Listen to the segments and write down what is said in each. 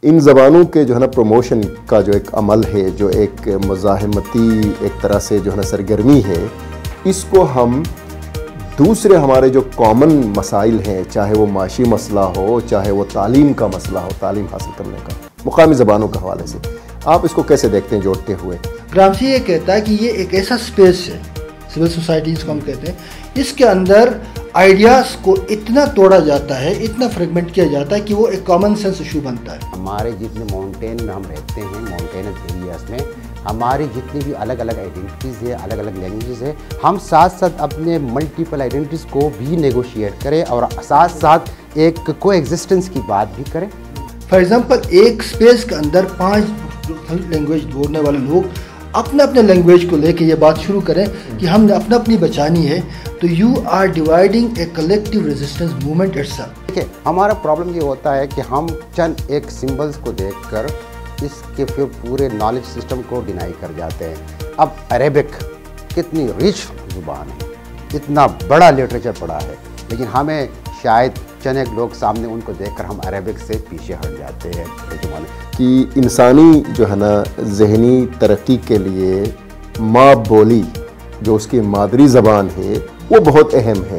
ان زبانوں کے جو ہے نا پروموشن کا جو ایک عمل ہے، جو ایک مزاحمتی ایک طرح سے جو ہے نا سرگرمی ہے، اس کو ہم دوسرے ہمارے جو کامن مسائل ہیں، چاہے وہ معاشی مسئلہ ہو، چاہے وہ تعلیم کا مسئلہ ہو، تعلیم حاصل کرنے کا، مقامی زبانوں کے حوالے سے آپ اس کو کیسے دیکھتے ہیں جوڑتے ہوئے؟ گرامسی یہ کہتا ہے کہ یہ ایک ایسا سپیس ہے، سول سوسائٹی جس کو ہم کہتے ہیں، اس کے اندر آئیڈیاز کو اتنا توڑا جاتا ہے، اتنا فریگمنٹ کیا جاتا ہے کہ وہ ایک کامن سینس ایشو بنتا ہے۔ ہمارے جتنے ماؤنٹین میں ہم رہتے ہیں، ماؤنٹینس ایریاز میں ہماری جتنی بھی الگ الگ آئیڈینٹیز ہے، الگ الگ لینگویجز ہے، ہم ساتھ ساتھ اپنے ملٹیپل آئیڈینٹیز کو بھی نیگوشیٹ کریں اور ساتھ ساتھ ایک کو ایگزسٹنس کی بات بھی کریں۔ فار ایگزامپل ایک سپیس کے اندر 5 لینگویج بولنے والے لوگ اپنے اپنے لینگویج کو لے کے یہ بات شروع کریں کہ ہم نے اپنی بچانی ہے، تو you are dividing a collective resistance movement itself. دیکھیں ہمارا پرابلم یہ ہوتا ہے کہ ہم چند ایک سمبلز کو دیکھ کر اس کے پھر پورے نالج سسٹم کو ڈینائی کر جاتے ہیں۔ اب عربک کتنی ریچ زبان ہے، اتنا بڑا لٹریچر پڑا ہے، لیکن ہمیں شاید چند ایک لوگ سامنے ان کو دیکھ کر ہم عربک سے پیچھے ہٹ جاتے ہیں۔ کہ انسانی جو ہے نا ذہنی ترقی کے لیے ماں بولی جو اس کی مادری زبان ہے وہ بہت اہم ہے۔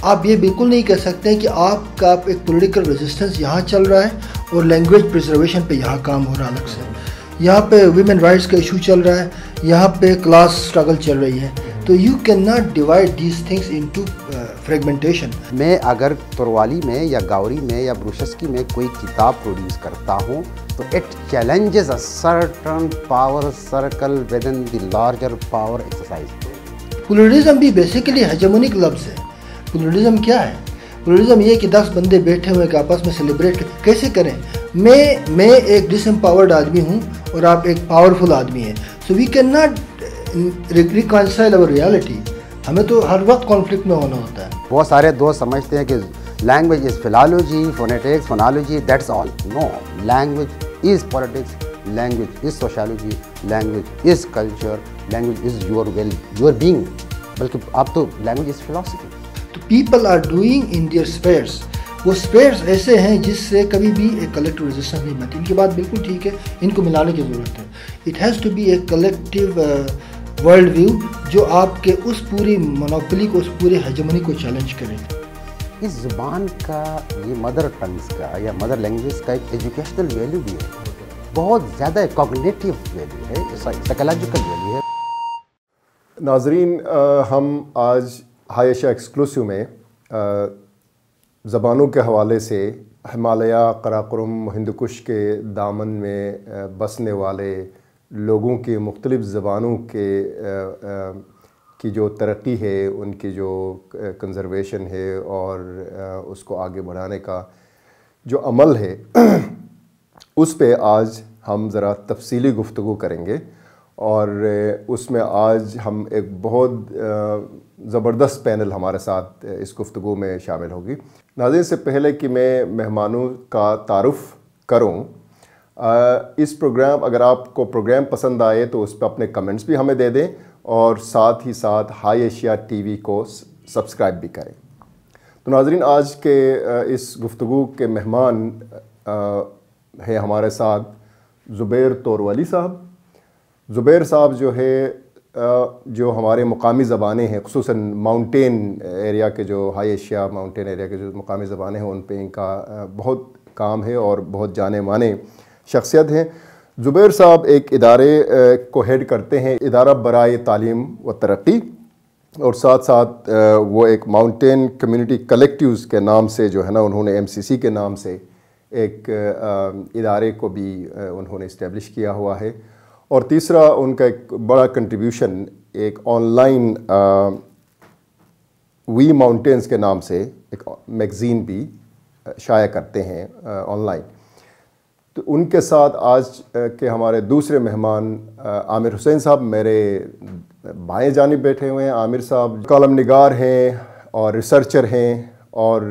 آپ یہ بالکل نہیں کہہ سکتے کہ آپ کا ایک پولیٹیکل ریزسٹنس یہاں چل رہا ہے اور لینگویج پریزرویشن پہ یہاں کام ہو رہا الگ سے، یہاں پہ ویمن رائٹس کا ایشو چل رہا ہے، یہاں پہ کلاس سٹرگل چل رہی ہے، تو you can not divide these things into fragmentation. میں اگر تروالی میں یا گاوری میں یا بروشسکی میں کوئی کتاب پروڈیوس کرتا ہوں تو it challenges a certain power circle with in the larger power exercise. Pluralism بھی بیسیکلی ہیجمونک لفظ ہے۔ پلورلزم کیا ہے؟ پلورلزم یہ کہ 10 بندے بیٹھے ہوئے کہ آپس میں سیلیبریٹ کیسے کریں؟ میں ایک ڈس امپاورڈ آدمی ہوں اور آپ ایک پاورفل آدمی ہیں، so we can not reconcile اور ریالٹی۔ ہمیں تو ہر وقت کانفلکٹ میں ہونا ہوتا ہے۔ بہت سارے دوست سمجھتے ہیں کہ language is philology, phonetics, phonology, that's all. No, language is politics, language is sociology, language is culture, language is your being, بلکہ اب تو لینگویج از فلاسفی۔ تو people are doing in their spheres, وہ اسپیئرس ایسے ہیں جس سے کبھی بھی ایک کلیکٹیو ریزسٹنس نہیں بنتی۔ ان کی بات بالکل ٹھیک ہے، ان کو ملانے کی ضرورت ہے۔ It has to be a collective world view جو آپ کے اس پوری مونوپلی کو، اس پورے ہیجمونی کو چیلنج کرے۔ اس زبان کا، یہ مدر ٹنگز کا یا مدر لینگویج کا ایک ایجوکیشنل ویلیو بھی ہے، بہت زیادہ کوگنیٹیو ویلیو ہے، سائیکولوجیکل ویلیو ہے۔ ناظرین، ہم آج ہائی ایشیا ایکسکلوسیو میں زبانوں کے حوالے سے ہمالیہ، قراقرم، ہندوکش کے دامن میں بسنے والے لوگوں کی مختلف زبانوں کی جو ترقی ہے، ان کی جو کنزرویشن ہے اور اس کو آگے بڑھانے کا جو عمل ہے، اس پہ آج ہم ذرا تفصیلی گفتگو کریں گے، اور اس میں آج ہم ایک بہت زبردست پینل ہمارے ساتھ اس گفتگو میں شامل ہوگی۔ ناظرین، سے پہلے کہ میں مہمانوں کا تعارف کروں، اس پروگرام، اگر آپ کو پروگرام پسند آئے تو اس پہ اپنے کمنٹس بھی ہمیں دے دیں، اور ساتھ ہی ساتھ ہائی ایشیا ٹی وی کو سبسکرائب بھی کریں۔ تو ناظرین، آج کے اس گفتگو کے مہمان ہیں ہمارے ساتھ زبیر توروالی صاحب۔ زبیر صاحب جو ہے، جو ہمارے مقامی زبانیں ہیں، خصوصاً ماؤنٹین ایریا کے، جو ہائی ایشیا ماؤنٹین ایریا کے جو مقامی زبانیں ہیں، ان پہ ان کا بہت کام ہے اور بہت جانے مانے شخصیت ہیں۔ زبیر صاحب ایک ادارے کو ہیڈ کرتے ہیں، ادارہ برائے تعلیم و ترقی، اور ساتھ ساتھ وہ ایک ماؤنٹین کمیونٹی کلیکٹیوز کے نام سے جو ہے نا، انہوں نے MCC کے نام سے ایک ادارے کو بھی انہوں نے اسٹیبلش کیا ہوا ہے۔ اور تیسرا ان کا ایک بڑا کنٹریبیوشن ایک آن لائن وی ماؤنٹینز کے نام سے ایک میگزین بھی شائع کرتے ہیں آن لائن۔ تو ان کے ساتھ آج کے ہمارے دوسرے مہمان عامر حسین صاحب میرے بائیں جانب بیٹھے ہوئے ہیں۔ عامر صاحب کالم نگار ہیں اور ریسرچر ہیں، اور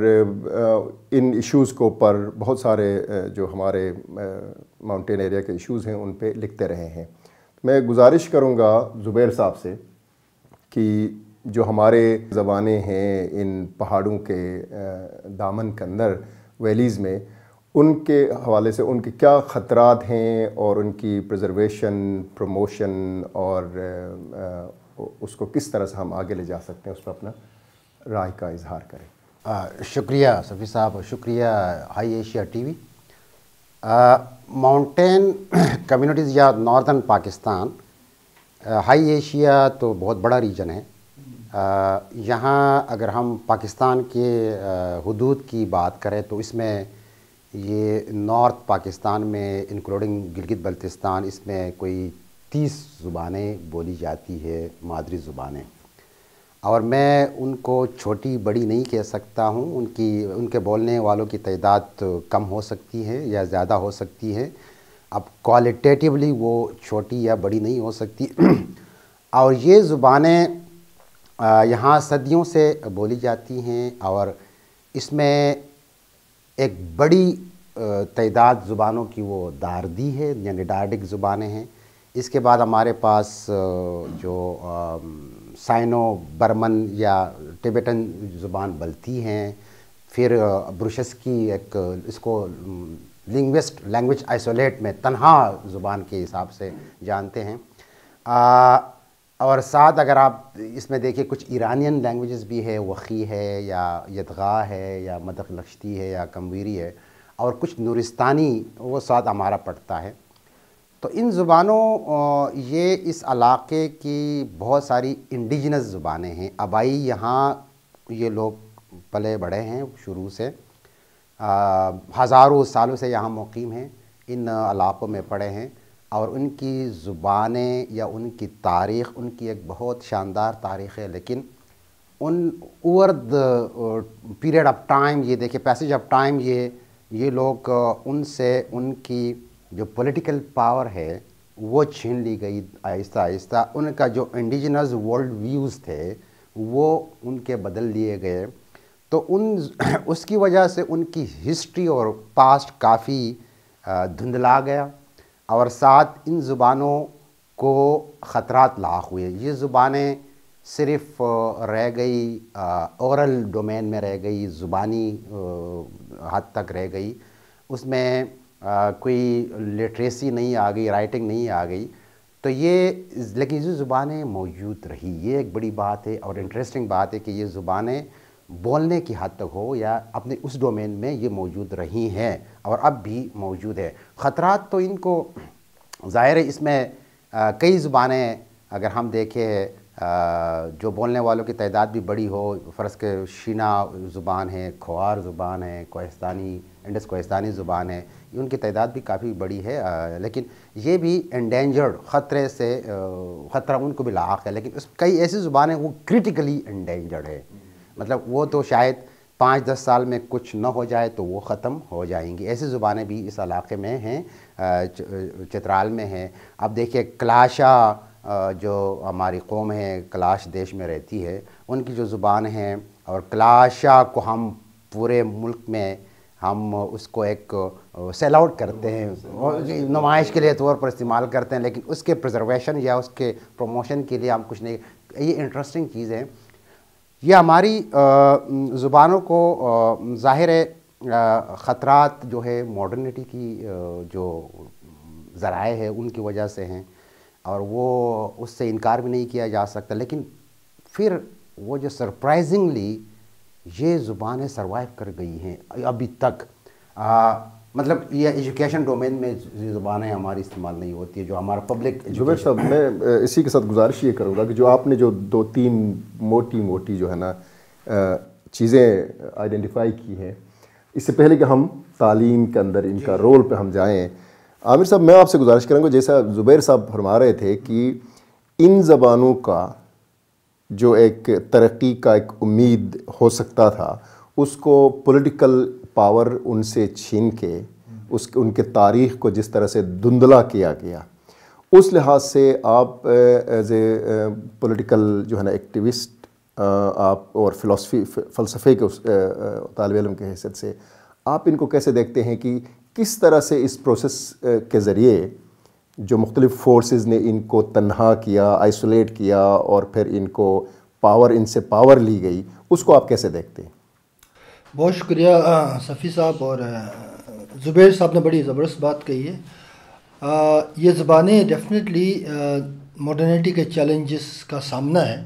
ان ایشوز کے اوپر بہت سارے جو ہمارے ماؤنٹین ایریا کے ایشوز ہیں ان پہ لکھتے رہے ہیں۔ میں گزارش کروں گا زبیر صاحب سے کہ جو ہمارے زبانیں ہیں ان پہاڑوں کے دامن کے اندر، ویلیز میں، ان کے حوالے سے ان کے کیا خطرات ہیں اور ان کی پریزرویشن، پروموشن اور اس کو کس طرح سے ہم آگے لے جا سکتے ہیں، اس پر اپنا رائے کا اظہار کریں۔ شکریہ صفی صاحب، شکریہ high Asia T V. Mountain communities یا ناردرن پاکستان، ہائی ایشیا تو بہت بڑا ریجن ہے۔ یہاں اگر ہم پاکستان کے حدود کی بات کریں تو اس میں یہ نارتھ پاکستان میں انکلوڈنگ گلگت بلتستان، اس میں کوئی 30 زبانیں بولی جاتی ہے، مادری زبانیں، اور میں ان کو چھوٹی بڑی نہیں کہہ سکتا ہوں۔ ان کے بولنے والوں کی تعداد کم ہو سکتی ہے یا زیادہ ہو سکتی ہے، اب کوالٹیٹیولی وہ چھوٹی یا بڑی نہیں ہو سکتی۔ اور یہ زبانیں یہاں صدیوں سے بولی جاتی ہیں، اور اس میں ایک بڑی تعداد زبانوں کی وہ داردی ہے، یعنی ڈارڈک زبانیں ہیں۔ اس کے بعد ہمارے پاس جو سائنو برمن یا ٹبیٹن زبان بلتی ہیں، پھر بروشس کی ایک اس کو لینگویج آئسولیٹ میں تنہا زبان کے حساب سے جانتے ہیں، اور ساتھ اگر آپ اس میں دیکھیں کچھ ایرانین لینگویجز بھی ہے، وخی ہے یا یدغا ہے یا مدخ لخشتی ہے یا کمویری ہے، اور کچھ نورستانی وہ ساتھ ہمارا پڑتا ہے۔ تو ان زبانوں یہ اس علاقے کی بہت ساری انڈیجنس زبانیں ہیں، آبائی یہاں یہ لوگ پلے بڑھے ہیں، شروع سے ہزاروں سالوں سے یہاں مقیم ہیں، ان علاقوں میں پڑے ہیں، اور ان کی زبانیں یا ان کی تاریخ، ان کی ایک بہت شاندار تاریخ ہے، لیکن in over the period of time, یہ دیکھیں پیسیج آف ٹائم، یہ لوگ ان سے ان کی جو پولیٹیکل پاور ہے وہ چھین لی گئی آہستہ آہستہ۔ ان کا جو انڈیجنس ورلڈ ویوز تھے وہ ان کے بدل لیے گئے، تو اس کی وجہ سے ان کی ہسٹری اور پاسٹ کافی دھندلا گیا، اور ساتھ ان زبانوں کو خطرات لاحق ہوئے۔ یہ زبانیں صرف رہ گئی اورل ڈومین میں رہ گئی، زبانی حد تک رہ گئی، اس میں کوئی لٹریسی نہیں آ گئی، رائٹنگ نہیں آ گئی، تو لیکن یہ زبانیں موجود رہی۔ یہ ایک بڑی بات ہے اور انٹرسٹنگ بات ہے کہ یہ زبانیں بولنے کی حد تک ہو یا اپنے اس ڈومین میں یہ موجود رہی ہیں اور اب بھی موجود ہے۔ خطرات تو ان کو ظاہر ہے، اس میں کئی زبانیں اگر ہم دیکھیں جو بولنے والوں کی تعداد بھی بڑی ہو، فرض کے شینا زبان ہے، کھوار زبان ہے، کوہستانی، انڈس کوہستانی زبان ہے، ان کی تعداد بھی کافی بڑی ہے، لیکن یہ بھی انڈینجرڈ، خطرہ ان کو بھی لاحق ہے، لیکن کئی ایسی زبانیں وہ کریٹیکلی انڈینجرڈ ہے، مطلب وہ تو شاید 5-10 سال میں کچھ نہ ہو جائے تو وہ ختم ہو جائیں گی۔ ایسی زبانیں بھی اس علاقے میں ہیں، چترال میں ہیں۔ اب دیکھیں کلاشا جو ہماری قوم ہے، کلاش دیش میں رہتی ہے، ان کی جو زبان ہیں، اور کلاشا کو ہم پورے ملک میں ہم اس کو ایک سیل آؤٹ کرتے ہیں، نمائش کے لیے طور پر استعمال کرتے ہیں، لیکن اس کے پریزرویشن یا اس کے پروموشن کے لیے ہم کچھ نہیں۔ یہ انٹرسٹنگ چیز ہے۔ یہ ہماری زبانوں کو ظاہر ہے خطرات جو ہے ماڈرنٹی کی جو ذرائع ہے ان کی وجہ سے ہیں، اور وہ اس سے انکار بھی نہیں کیا جا سکتا، لیکن پھر وہ جو سرپرائزنگلی یہ زبانیں سروائیو کر گئی ہیں ابھی تک، مطلب یہ ایجوکیشن ڈومین میں یہ زبانیں ہماری استعمال نہیں ہوتی ہے، جو ہمارا پبلک۔ زبیر صاحب، میں اسی کے ساتھ گزارش یہ کروں گا کہ جو آپ نے جو 2-3 موٹی جو ہے نا چیزیں آئیڈینٹیفائی کی ہیں، اس سے پہلے کہ ہم تعلیم کے اندر ان کا رول پہ ہم جائیں، عامر صاحب میں آپ سے گزارش کروں گا، جیسا زبیر صاحب فرما رہے تھے کہ ان زبانوں کا جو ایک ترقی کا ایک امید ہو سکتا تھا، اس کو پولیٹیکل پاور ان سے چھین کے ان کے تاریخ کو جس طرح سے دھندلا کیا گیا، اس لحاظ سے آپ ایز اے پولیٹیکل جو ہے نا ایکٹیوسٹ آپ اور فلسفے کے طالب علم کے حیثیت سے آپ ان کو کیسے دیکھتے ہیں کہ کس طرح سے اس پروسیس کے ذریعے جو مختلف فورسز نے ان کو تنہا کیا، آئسولیٹ کیا، اور پھر ان کو ان سے پاور لی گئی، اس کو آپ کیسے دیکھتے ہیں؟ بہت شکریہ صفی صاحب اور زبیر صاحب نے بڑی زبردست بات کہی ہے. یہ زبانیں ڈیفینیٹلی ماڈرنٹی کے چیلنجز کا سامنا ہے.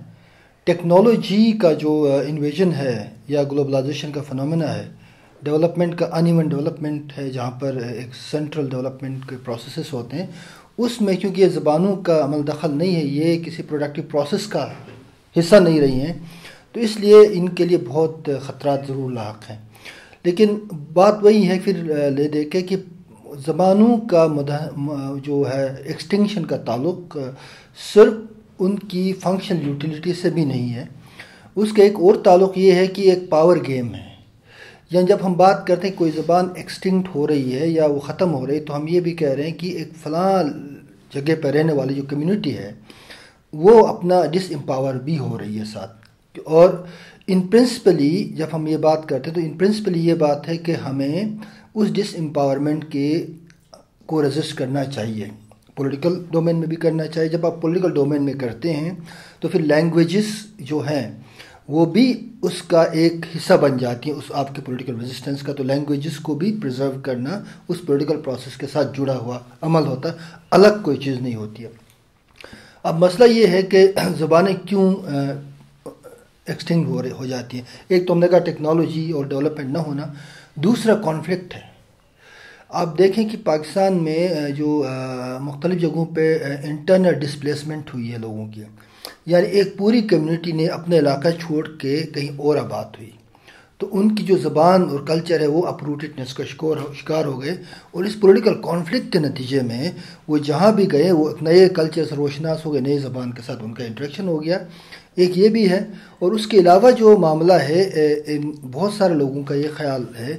ٹیکنالوجی کا جو انویژن ہے یا گلوبلائزیشن کا فنومینا ہے، ڈیولپمنٹ کا ان ایون ڈیولپمنٹ ہے جہاں پر ایک سینٹرل ڈیولپمنٹ کے پروسیسز ہوتے ہیں، اس میں کیونکہ یہ زبانوں کا عمل دخل نہیں ہے، یہ کسی پروڈکٹیو پروسیس کا حصہ نہیں رہی ہیں، تو اس لیے ان کے لیے بہت خطرات ضرور لاحق ہیں. لیکن بات وہی ہے پھر لے دے کے کہ زبانوں کا جو ہے ایکسٹنکشن کا تعلق صرف ان کی فنکشنل یوٹیلیٹی سے بھی نہیں ہے. اس کا ایک اور تعلق یہ ہے کہ ایک پاور گیم ہے. یعنی جب ہم بات کرتے ہیں کوئی زبان ایکسٹنکٹ ہو رہی ہے یا وہ ختم ہو رہی ہے، تو ہم یہ بھی کہہ رہے ہیں کہ ایک فلاں جگہ پہ رہنے والی جو کمیونٹی ہے وہ اپنا ڈس امپاور بھی ہو رہی ہے ساتھ. اور ان پرنسپلی جب ہم یہ بات کرتے ہیں تو ان پرنسپلی یہ بات ہے کہ ہمیں اس ڈس امپاورمنٹ کو ریزسٹ کرنا چاہیے. پولیٹیکل ڈومین میں بھی کرنا چاہیے. جب آپ پولیٹیکل ڈومین میں کرتے ہیں تو پھر لینگویجز جو ہیں وہ بھی اس کا ایک حصہ بن جاتی ہیں اس آپ کے پولیٹیکل ریزسٹنس کا. تو لینگویجز کو بھی پریزرو کرنا اس پولیٹیکل پروسیس کے ساتھ جڑا ہوا عمل ہوتا ہے، الگ کوئی چیز نہیں ہوتی ہے. اب مسئلہ یہ ہے کہ زبانیں کیوں ایکسٹنکٹ ہو جاتی ہیں. ایک تو ہم نے کہا ٹیکنالوجی اور ڈیولپمنٹ نہ ہونا، دوسرا کانفلکٹ ہے. آپ دیکھیں کہ پاکستان میں جو مختلف جگہوں پہ انٹرنل ڈسپلیسمنٹ ہوئی ہے لوگوں کی، یعنی ایک پوری کمیونٹی نے اپنے علاقہ چھوڑ کے کہیں اور آباد ہوئی، تو ان کی جو زبان اور کلچر ہے وہ اپروٹڈنس کا شکار ہو گئے. اور اس پولیٹیکل کانفلکٹ کے نتیجے میں وہ جہاں بھی گئے وہ ایک نئے کلچر سے روشناس ہو گئے، نئے زبان کے ساتھ ان کا انٹریکشن ہو گیا. ایک یہ بھی ہے. اور اس کے علاوہ جو معاملہ ہے، بہت سارے لوگوں کا یہ خیال ہے،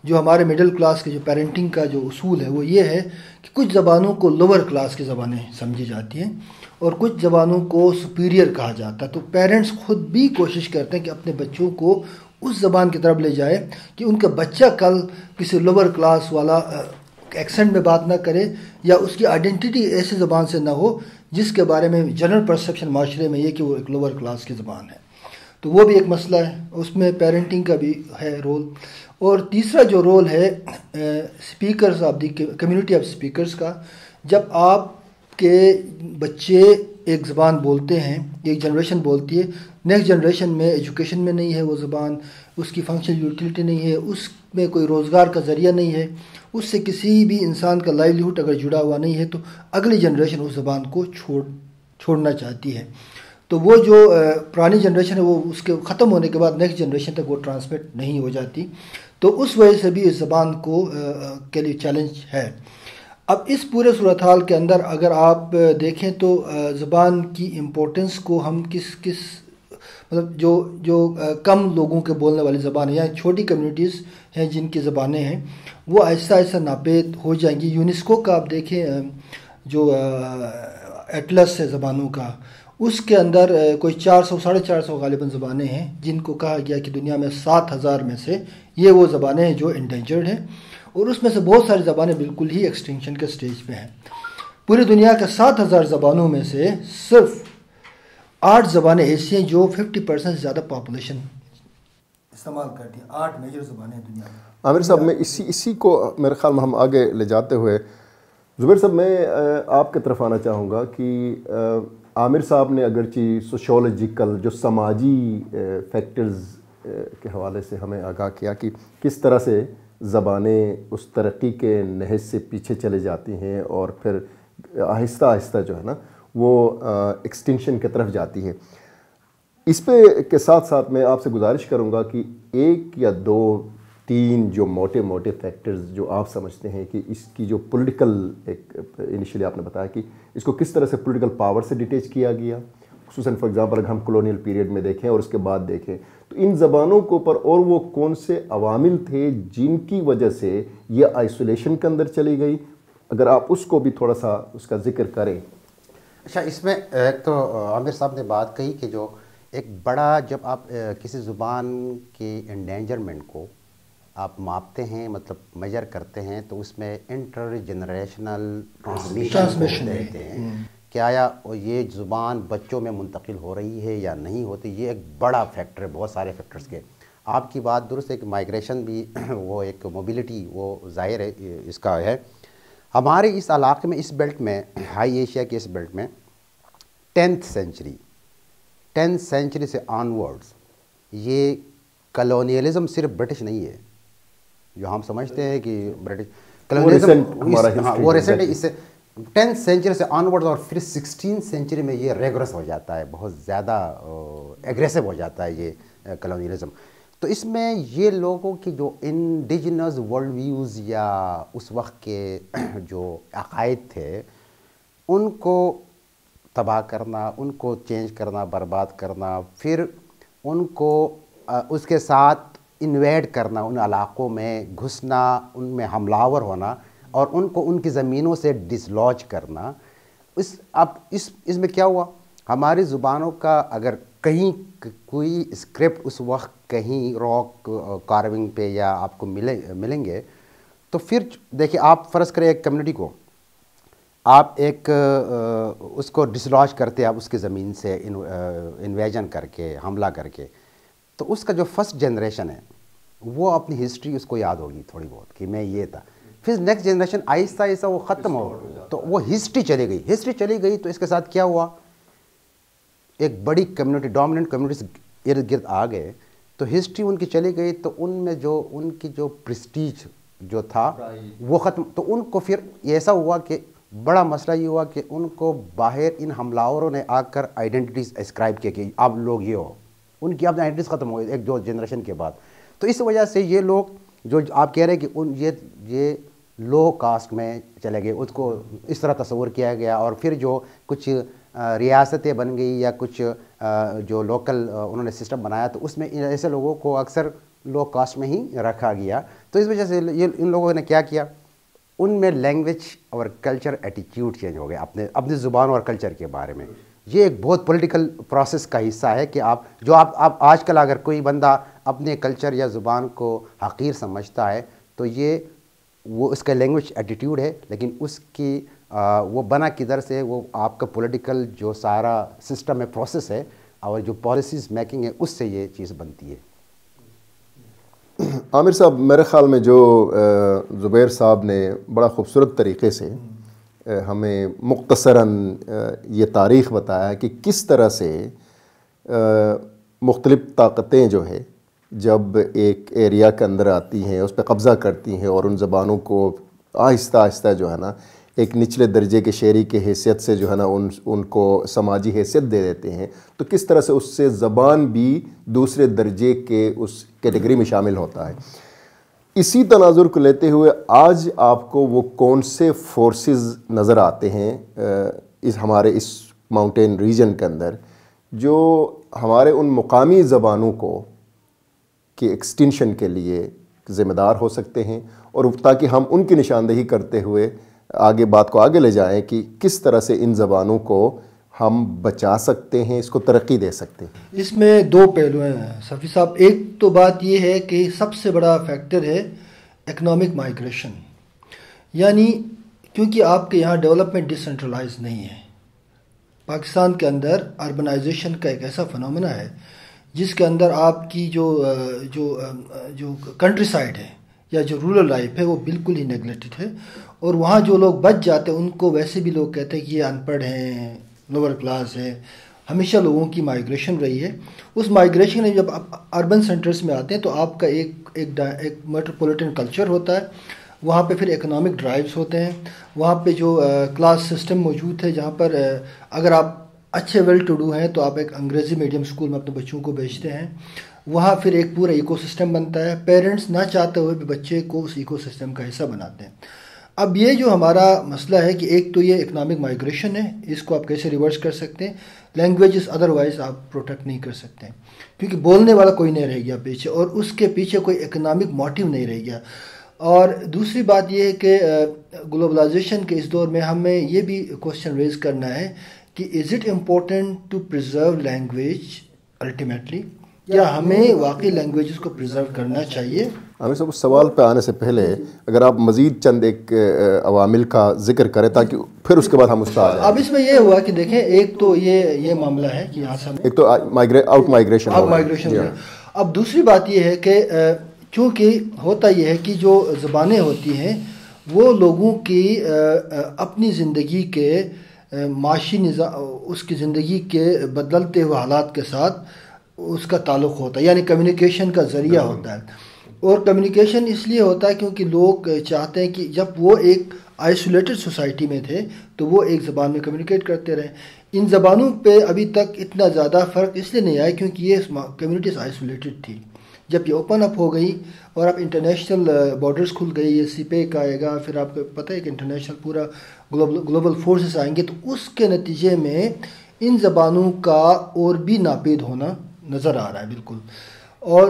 جو ہمارے مڈل کلاس کے جو پیرنٹنگ کا جو اصول ہے وہ یہ ہے کہ کچھ زبانوں کو لوور کلاس کی زبانیں سمجھی جاتی ہیں اور کچھ زبانوں کو سپیریئر کہا جاتا ہے. تو پیرنٹس خود بھی کوشش کرتے ہیں کہ اپنے بچوں کو اس زبان کی طرف لے جائے کہ ان کا بچہ کل کسی لوور کلاس والا ایکسنٹ میں بات نہ کرے، یا اس کی آئیڈینٹی ایسی زبان سے نہ ہو جس کے بارے میں جنرل پرسیپشن معاشرے میں یہ کہ وہ ایک لوور کلاس کی زبان ہے. تو وہ بھی ایک مسئلہ ہے، اس میں پیرنٹنگ کا بھی ہے رول. اور تیسرا جو رول ہے speakers of the community of speakers کا. جب آپ کے بچے ایک زبان بولتے ہیں، ایک جنریشن بولتی ہے، نیکسٹ جنریشن میں ایجوکیشن میں نہیں ہے وہ زبان، اس کی فنکشنل یوٹیلیٹی نہیں ہے، اس میں کوئی روزگار کا ذریعہ نہیں ہے، اس سے کسی بھی انسان کا لائیولیہوڈ اگر جڑا ہوا نہیں ہے، تو اگلی جنریشن اس زبان کو چھوڑنا چاہتی ہے. تو وہ جو پرانی جنریشن ہے وہ اس کے ختم ہونے کے بعد نیکسٹ جنریشن تک وہ ٹرانسمٹ نہیں ہو جاتی. تو اس وجہ سے بھی اس زبان کے لیے چیلنج ہے. اب اس پورے صورتحال کے اندر اگر آپ دیکھیں تو زبان کی امپورٹنس کو ہم کس مطلب جو کم لوگوں کے بولنے والی زبانیں یا چھوٹی کمیونٹیز ہیں جن کی زبانیں ہیں وہ آہستہ آہستہ ناپید ہو جائیں گی. یونیسکو کا آپ دیکھیں جو ایٹلس ہے زبانوں کا، اس کے اندر کوئی 400-450 غالباً زبانیں ہیں جن کو کہا گیا کہ دنیا میں 7000 میں سے یہ وہ زبانیں ہیں جو انڈینجرڈ ہیں، اور اس میں سے بہت ساری زبانیں بالکل ہی ایکسٹنکشن کے سٹیج پہ ہیں. پوری دنیا کے 7000 زبانوں میں سے صرف 8 زبانیں ایسی ہیں جو 50% سے زیادہ پاپولیشن استعمال کرتی ہیں. 8 میجر زبانیں ہیں دنیا میں. عامر صاحب میں اسی کو میرے خیال میں ہم آگے لے جاتے ہوئے زبیر صاحب میں آپ کی طرف آنا چاہوں گا کہ عامر صاحب نے اگرچہ سوشولوجیکل جو سماجی فیکٹرز کے حوالے سے ہمیں آگاہ کیا کہ کس طرح سے زبانیں اس ترقی کے نہج سے پیچھے چلے جاتی ہیں اور پھر آہستہ آہستہ جو ہے نا وہ ایکسٹنکشن کی طرف جاتی ہے. اس پہ کے ساتھ ساتھ میں آپ سے گزارش کروں گا کہ 1 یا 2 3 جو موٹے فیکٹرز جو آپ سمجھتے ہیں کہ اس کی جو پولیٹیکل ایک انیشلی آپ نے بتایا کہ اس کو کس طرح سے پولیٹیکل پاور سے ڈیٹیچ کیا گیا، خصوصاً فار ایگزامپل اگر ہم کلونیل پیریڈ میں دیکھیں اور اس کے بعد دیکھیں تو ان زبانوں کے اوپر اور وہ کون سے عوامل تھے جن کی وجہ سے یہ آئسولیشن کے اندر چلی گئی، اگر آپ اس کو بھی تھوڑا سا اس کا ذکر کریں. اچھا، اس میں ایک تو عامر صاحب نے بات کہی کہ جو ایک بڑا جب آپ کسی زبان کی انڈینجرمنٹ کو آپ ماپتے ہیں، مطلب میجر کرتے ہیں، تو اس میں انٹر جنریشنل ٹرانسمیشن دیتے ہیں کہ آیا یہ زبان بچوں میں منتقل ہو رہی ہے یا نہیں ہوتی. یہ ایک بڑا فیکٹر ہے بہت سارے فیکٹرز کے. آپ کی بات درست ہے کہ مائگریشن بھی وہ ایک موبلٹی وہ ظاہر ہے اس کا ہے. ہمارے اس علاقے میں اس بیلٹ میں ہائی ایشیا کے اس بیلٹ میں 10th سینچری سے آنورڈز یہ کلونیلزم صرف برٹش نہیں ہے جو ہم سمجھتے ہیں کہ برٹش کلونیلزم وہ ریسنٹ ہے. اس سے 10th سینچری سے آنورڈز اور پھر 16th سینچری میں یہ ریگرس ہو جاتا ہے, بہت زیادہ ایگریسو ہو جاتا ہے یہ کلونیلزم. تو اس میں یہ لوگوں کی جو انڈیجنس ورلڈ ویوز یا اس وقت کے جو عقائد تھے ان کو تباہ کرنا, ان کو چینج کرنا, برباد کرنا, پھر ان کو اس کے ساتھ انویڈ کرنا, ان علاقوں میں گھسنا, ان میں حملہ آور ہونا اور ان کو ان کی زمینوں سے ڈسلوج کرنا. اب اس میں کیا ہوا, ہماری زبانوں کا اگر کہیں کوئی اسکرپٹ اس وقت کہیں راک کارونگ پہ یا آپ کو ملیں گے تو پھر دیکھیں آپ فرض کریں ایک کمیونٹی کو آپ ایک اس کو ڈسلوج کرتے آپ اس کی زمین سے انویژن کر کے حملہ کر کے, تو اس کا جو فرسٹ جنریشن ہے وہ اپنی ہسٹری اس کو یاد ہوگی تھوڑی بہت کہ میں یہ تھا. پھر نیکسٹ جنریشن آہستہ آہستہ وہ ختم ہو تو وہ ہسٹری چلی گئی. تو اس کے ساتھ کیا ہوا, ایک بڑی کمیونٹی ڈومیننٹ کمیونٹیز ارد گرد آ گئے تو ہسٹری ان کی چلی گئی, تو ان میں جو ان کی جو پریسٹیج جو تھا وہ ختم. تو ان کو پھر ایسا ہوا کہ بڑا مسئلہ یہ ہوا کہ ان کو باہر ان حملاوروں نے آ کر آئیڈینٹیز اسکرائب کیا کہ آپ لوگ یہ ہو, ان کی اپنی آئیڈینٹیز ختم ہو گئی ایک دو جنریشن کے بعد. تو اس وجہ سے یہ لوگ جو آپ کہہ رہے ہیں کہ یہ لو کاسٹ میں چلے گئے, اس کو اس طرح تصور کیا گیا اور پھر جو کچھ ریاستیں بن گئی یا کچھ جو لوکل انہوں نے سسٹم بنایا تو اس میں ایسے لوگوں کو اکثر لو کاسٹ میں ہی رکھا گیا. تو اس وجہ سے ان لوگوں نے کیا کیا, ان میں لینگویج اور کلچر ایٹیٹیوڈ چینج ہو گیا اپنی زبان اور کلچر کے بارے میں. یہ ایک بہت پولیٹیکل پروسیس کا حصہ ہے کہ آپ آج کل اگر کوئی بندہ اپنے کلچر یا زبان کو حقیر سمجھتا ہے تو وہ اس کا لینگویج ایٹیٹیوڈ ہے, لیکن اس کی وہ بنا کدھر سے, وہ آپ کا پولیٹیکل جو سارا سسٹم ہے پروسیس ہے اور جو پالیسیز میکنگ ہے اس سے یہ چیز بنتی ہے. عامر صاحب, میرے خیال میں جو زبیر صاحب نے بڑا خوبصورت طریقے سے ہمیں مختصراً یہ تاریخ بتایا کہ کس طرح سے مختلف طاقتیں جو ہے جب ایک ایریا کے اندر آتی ہیں اس پہ قبضہ کرتی ہیں اور ان زبانوں کو آہستہ آہستہ جو ہے نا ایک نچلے درجے کے شہری کے حیثیت سے جو ہے نا ان کو سماجی حیثیت دے دیتے ہیں, تو کس طرح سے اس سے زبان بھی دوسرے درجے کے اس کیٹیگری میں شامل ہوتا ہے. اسی تناظر کو لیتے ہوئے آج آپ کو وہ کون سے فورسز نظر آتے ہیں ہمارے اس ماؤنٹین ریجن کے اندر جو ہمارے ان مقامی زبانوں کو کی ایکسٹینشن کے لیے ذمہ دار ہو سکتے ہیں, اور تاکہ ہم ان کی نشاندہی کرتے ہوئے آگے بات کو آگے لے جائیں کہ کس طرح سے ان زبانوں کو ہم بچا سکتے ہیں, اس کو ترقی دے سکتے ہیں. اس میں دو پہلو ہیں صفی صاحب. ایک تو بات یہ ہے کہ سب سے بڑا فیکٹر ہے اکنامک مائگریشن, یعنی کیونکہ آپ کے یہاں ڈیولپمنٹ ڈیسنٹرلائز نہیں ہے. پاکستان کے اندر اربنائزیشن کا ایک ایسا فنومنا ہے جس کے اندر آپ کی جو کنٹری سائڈ ہے یا جو رورل لائف ہے وہ بالکل ہی نیگلیکٹڈ ہے, اور وہاں جو لوگ بچ جاتے ہیں ان کو ویسے بھی لوگ کہتے ہیں کہ یہ ان پڑھ ہیں, لوور کلاس ہے. ہمیشہ لوگوں کی مائگریشن رہی ہے. اس مائگریشن میں جب آپ اربن سینٹرز میں آتے ہیں تو آپ کا ایک میٹروپولیٹن کلچر ہوتا ہے, وہاں پہ پھر اکنامک ڈرائیوز ہوتے ہیں, وہاں پہ جو کلاس سسٹم موجود ہے جہاں پر اگر آپ اچھے ویل ٹو ڈو ہیں تو آپ ایک انگریزی میڈیم اسکول میں اپنے بچوں کو بھیجتے ہیں, وہاں پھر ایک پورا ایکو سسٹم بنتا ہے. پیرنٹس نہ چاہتے ہوئے بھی بچے کو اس ایکو سسٹم کا حصہ بناتے ہیں. اب یہ جو ہمارا مسئلہ ہے کہ ایک تو یہ اکنامک مائگریشن ہے, اس کو آپ کیسے ریورس کر سکتے ہیں. لینگویجز ادروائز آپ پروٹیکٹ نہیں کر سکتے کیونکہ بولنے والا کوئی نہیں رہ گیا پیچھے, اور اس کے پیچھے کوئی اکنامک موٹیو نہیں رہ گیا. اور دوسری بات یہ ہے کہ گلوبلائزیشن کے اس دور میں ہمیں یہ بھی کوشچن ریز کرنا ہے کہ is it important to preserve language ultimately, یا ہمیں واقعی لینگویجز کو پرزرو کرنا چاہیے. عامر صاحب, اس سوال پہ آنے سے پہلے اگر آپ مزید چند ایک عوامل کا ذکر کریں تاکہ پھر اس کے بعد ہم اس کا اب اس میں یہ ہوا کہ دیکھیں ایک تو یہ معاملہ ہے کہ یہاں سے ایک تو آؤٹ مائگریشن. اب دوسری بات یہ ہے کہ چونکہ ہوتا یہ ہے کہ جو زبانیں ہوتی ہیں وہ لوگوں کی اپنی زندگی کے معاشی نظام، اس کی زندگی کے بدلتے ہوئے حالات کے ساتھ اس کا تعلق ہوتا ہے، یعنی کمیونیکیشن کا ذریعہ ہوتا ہے. اور کمیونیکیشن اس لیے ہوتا ہے کیونکہ لوگ چاہتے ہیں کہ جب وہ ایک آئسولیٹڈ سوسائٹی میں تھے تو وہ ایک زبان میں کمیونیکیٹ کرتے رہے. ان زبانوں پہ ابھی تک اتنا زیادہ فرق اس لیے نہیں آیا کیونکہ یہ کمیونٹیز آئسولیٹڈ تھی. جب یہ اوپن اپ ہو گئی اور اب انٹرنیشنل بارڈرز کھل گئی، یہ سی پیک آئے گا، پھر آپ کو پتہ ہے کہ انٹرنیشنل پورا گلوبل فورسز آئیں گے، تو اس کے نتیجے میں ان زبانوں کا اور بھی ناپید ہونا نظر آ رہا ہے بالکل. اور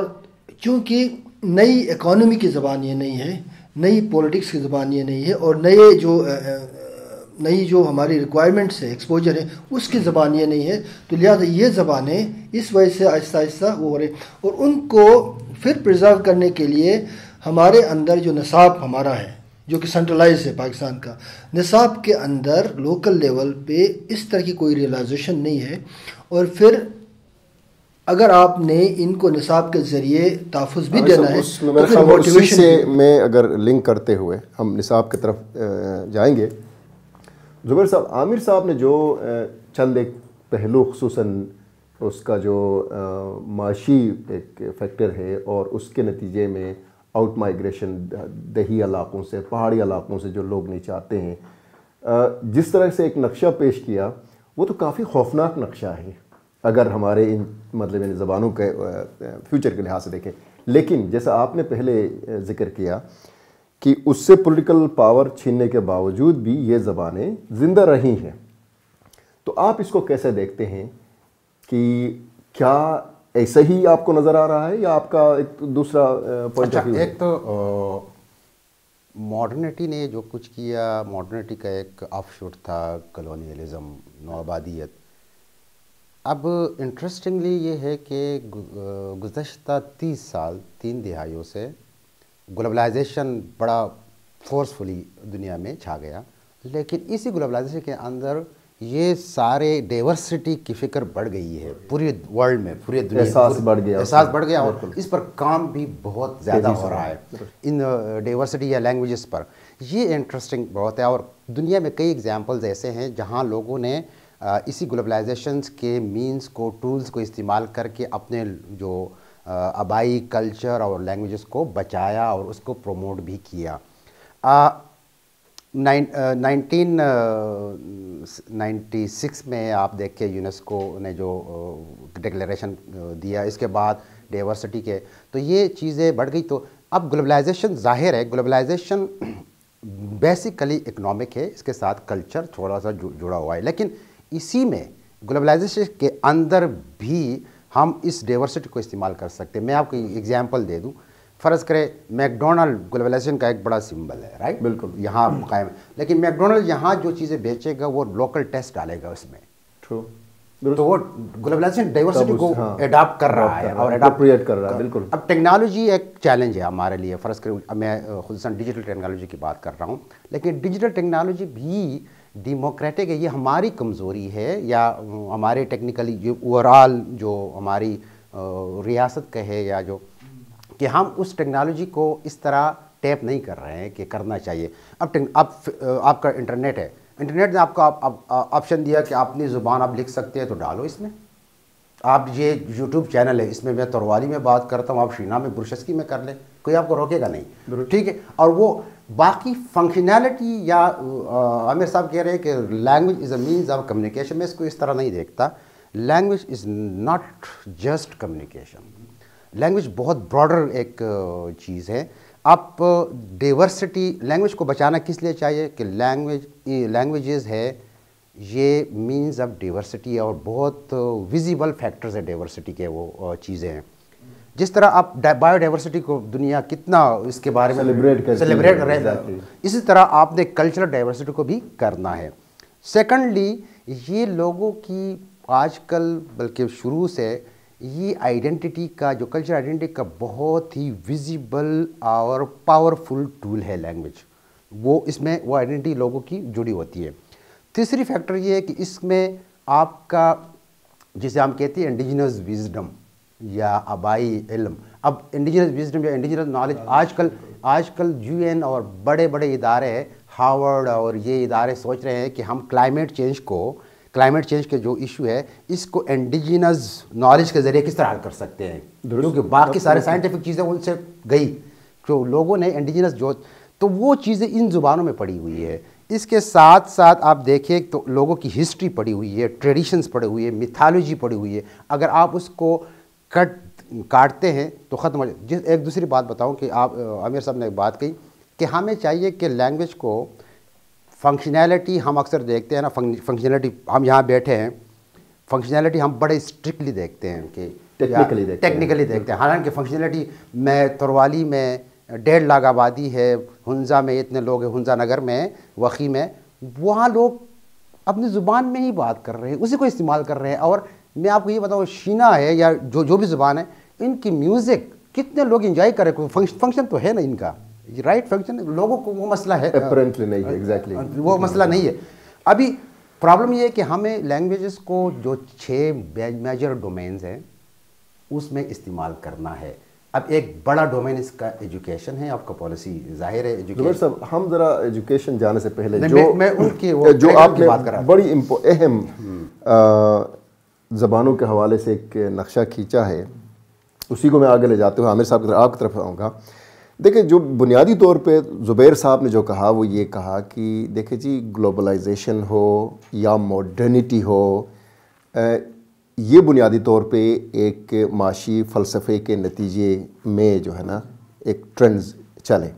چونکہ نئی اکانومی کی زبان یہ نہیں ہے، نئی پولیٹکس کی زبان یہ نہیں ہے، اور نئی جو ہماری ریکوائرمنٹس ہے، ایکسپوجر ہے، اس کی زبان یہ نہیں ہے، تو لہٰذا یہ زبانیں اس وجہ سے آہستہ آہستہ وہ ہو رہے، اور ان کو پھر پرزرو کرنے کے لیے ہمارے اندر جو نصاب ہمارا ہے جو کہ سینٹرلائز ہے پاکستان کا، نصاب کے اندر لوکل لیول پہ اس طرح کی کوئی ریئلائزیشن نہیں ہے. اور پھر اگر آپ نے ان کو نصاب کے ذریعے تحفظ بھی دینا ہے تو پھر موٹیویشن سے میں اگر لنک کرتے ہوئے ہم نصاب کی طرف جائیں گے. زبیر صاحب، عامر صاحب نے جو چند ایک پہلو خصوصاً اس کا جو معاشی ایک فیکٹر ہے اور اس کے نتیجے میں آؤٹ مائیگریشن دیہی علاقوں سے، پہاڑی علاقوں سے جو لوگ نیچے آتے ہیں، جس طرح سے ایک نقشہ پیش کیا وہ تو کافی خوفناک نقشہ ہے اگر ہمارے ان مطلب ان زبانوں کے فیوچر کے لحاظ سے دیکھیں. لیکن جیسا آپ نے پہلے ذکر کیا کہ اس سے پولیٹیکل پاور چھیننے کے باوجود بھی یہ زبانیں زندہ رہی ہیں، تو آپ اس کو کیسے دیکھتے ہیں کہ کیا ایسا ہی آپ کو نظر آ رہا ہے یا آپ کا ایک دوسرا پوائنٹ آف ویو؟ ایک تو ماڈرنٹی نے جو کچھ کیا، ماڈرنٹی کا ایک آف شوٹ تھا کلونیلزم، نوآبادیت. اب انٹرسٹنگلی یہ ہے کہ گزشتہ 30 سال، 3 دہائیوں سے گلوبلائزیشن بڑا فورسفلی دنیا میں چھا گیا، لیکن اسی گلوبلائزیشن کے اندر یہ سارے ڈائیورسٹی کی فکر بڑھ گئی ہے پوری ورلڈ میں، پوری دنیا میں احساس بڑھ گیا، اور اس پر کام بھی بہت زیادہ ہو رہا ہے ان ڈائیورسٹی یا لینگویجز پر. یہ انٹرسٹنگ بہت ہے، اور دنیا میں کئی ایگزامپلز ایسے ہیں جہاں لوگوں نے اسی گلوبلائزیشنز کے مینز کو، ٹولز کو استعمال کر کے اپنے جو آبائی کلچر اور لینگویجز کو بچایا اور اس کو پروموٹ بھی کیا. 1996 میں آپ دیکھیں یونیسکو نے جو ڈکلیریشن دیا، اس کے بعد ڈائیورسٹی کے، تو یہ چیزیں بڑھ گئی. تو اب گلوبلائزیشن ظاہر ہے، گلوبلائزیشن بیسیکلی اکنامک ہے، اس کے ساتھ کلچر تھوڑا سا جڑا ہوا ہے، لیکن اسی میں گلوبلائزیشن کے اندر بھی ہم اس ڈائیورسٹی کو استعمال کر سکتے ہیں. میں آپ کو ایگزامپل دے دوں، فرض کرے میک ڈونلڈ گلوبلائزیشن کا ایک بڑا سمبل ہے، رائٹ؟ بالکل یہاں قائم ہے، لیکن میک ڈونلڈ یہاں جو چیزیں بیچے گا وہ لوکل ٹیسٹ ڈالے گا اس میں، تو وہ گلوبلائزیشن ڈائیورسٹی کو اڈاپٹ کر رہا ہے اور اڈاپٹ کر رہا ہے. بالکل. اب ٹیکنالوجی ایک چیلنج ہے ہمارے لیے. فرض کرے میں خصوصاً ڈیجیٹل ٹیکنالوجی کی بات کر رہا ہوں، لیکن ڈیجیٹل ٹیکنالوجی بھی ڈیموکریٹک ہے. یہ ہماری کمزوری ہے یا ہمارے ٹیکنیکلی جو اوورال جو ہماری ریاست کا ہے، یا جو کہ ہم اس ٹیکنالوجی کو اس طرح ٹیپ نہیں کر رہے ہیں کہ کرنا چاہیے. اب آپ کا انٹرنیٹ ہے، انٹرنیٹ نے آپ کو آپشن دیا کہ آپ اپنی زبان آپ لکھ سکتے ہیں تو ڈالو اس میں. آپ یہ یوٹیوب چینل ہے، اس میں تروالی میں بات کرتا ہوں، آپ شینا میں برشسکی میں کر لیں، کوئی آپ کو روکے گا نہیں، ٹھیک ہے. اور وہ باقی فنکشنالٹی، یا عامر صاحب کہہ رہے ہیں کہ language is a means of communication, میں اس کو اس طرح نہیں دیکھتا. Language is not just communication, language بہت براڈر ایک چیز ہے. آپ ڈائیورسٹی، لینگویج کو بچانا کس لیے چاہیے کہ لینگویجز ہے یہ مینز آف ڈائیورسٹی، اور بہت ویزیبل فیکٹرز ہے ڈائیورسٹی کے، وہ چیزیں ہیں. جس طرح آپ بایو ڈائیورسٹی کو دنیا کتنا اس کے بارے میں سیلیبریٹ کر رہے ہیں، اسی طرح آپ نے کلچرل ڈائیورسٹی کو بھی کرنا ہے. سیکنڈلی، یہ لوگوں کی آج کل بلکہ شروع سے یہ آئیڈینٹی کا، جو کلچر آئیڈینٹی کا بہت ہی ویزیبل اور پاورفل ٹول ہے لینگویج. وہ اس میں وہ آئیڈینٹی لوگوں کی جڑی ہوتی ہے. تیسری فیکٹر یہ ہے کہ اس میں آپ کا، جسے ہم کہتے ہیں انڈیجنس وزڈم، یا آبائی علم. اب انڈیجنس وزڈم یا انڈیجنس نالج آج کل UN اور بڑے بڑے ادارے ہارورڈ اور یہ ادارے سوچ رہے ہیں کہ ہم کلائمیٹ چینج کے جو ایشو ہے اس کو انڈیجنس نالج کے ذریعے کس طرح حل کر سکتے ہیں, کیونکہ باقی سارے سائنٹیفک چیزیں ان سے گئی, جو لوگوں نے انڈیجنس جو تو وہ چیزیں ان زبانوں میں پڑی ہوئی ہے. اس کے ساتھ ساتھ آپ دیکھیں تو لوگوں کی ہسٹری پڑی ہوئی ہے, ٹریڈیشنز پڑی ہوئی ہے, میتھالوجی پڑی ہوئی ہے. اگر آپ اس کو کاٹتے ہیں تو ختم ہو جائے. ایک دوسری بات بتاؤں کہ آپ عامر صاحب نے ایک بات کہی کہ ہمیں چاہیے کہ لینگویج کو فنکشنالٹی, ہم اکثر دیکھتے ہیں نا فنکشنالٹی, ہم یہاں بیٹھے ہیں فنکشنالٹی ہم بڑے اسٹرکٹلی دیکھتے ہیں کہ ٹیکنیکلی دیکھتے ہیں. حالانکہ فنکشنالٹی میں تروالی میں 1.5 لاکھ آبادی ہے, ہنزا میں اتنے لوگ ہیں, ہنزا نگر میں, وخی میں, وہاں لوگ اپنی زبان میں ہی بات کر رہے ہیں, اسی کو استعمال کر رہے ہیں. اور میں آپ کو یہ بتاؤں شینا ہے یا جو بھی زبان ہے, ان کی میوزک کتنے لوگ انجوائے کر رہے ہیں. فنکشن تو ہے نا ان کا, رائٹ فنکشن, لوگوں کو وہ مسئلہ ہے, وہ مسئلہ نہیں ہے. ابھی پرابلم یہ ہے کہ ہمیں لینگویجز کو جو 6 میجر ڈومینز ہیں اس میں استعمال کرنا ہے. اب ایک بڑا ڈومین اس کا ایجوکیشن ہے, آپ کا پالیسی ظاہر ہے ایجوکیشن. صاحب ہم ذرا ایجوکیشن جانے سے پہلے میں ان کی جو آپ نے بڑی اہم زبانوں کے حوالے سے ایک نقشہ کھینچا ہے, اسی کو میں آگے لے جاتے ہوئے عامر صاحب آپ کی طرف آؤں گا. دیکھیں جو بنیادی طور پہ زبیر صاحب نے جو کہا وہ یہ کہا کہ دیکھیں جی گلوبلائزیشن ہو یا ماڈرنٹی ہو, یہ بنیادی طور پہ ایک معاشی فلسفے کے نتیجے میں جو ہے نا ایک ٹرینڈز چلے.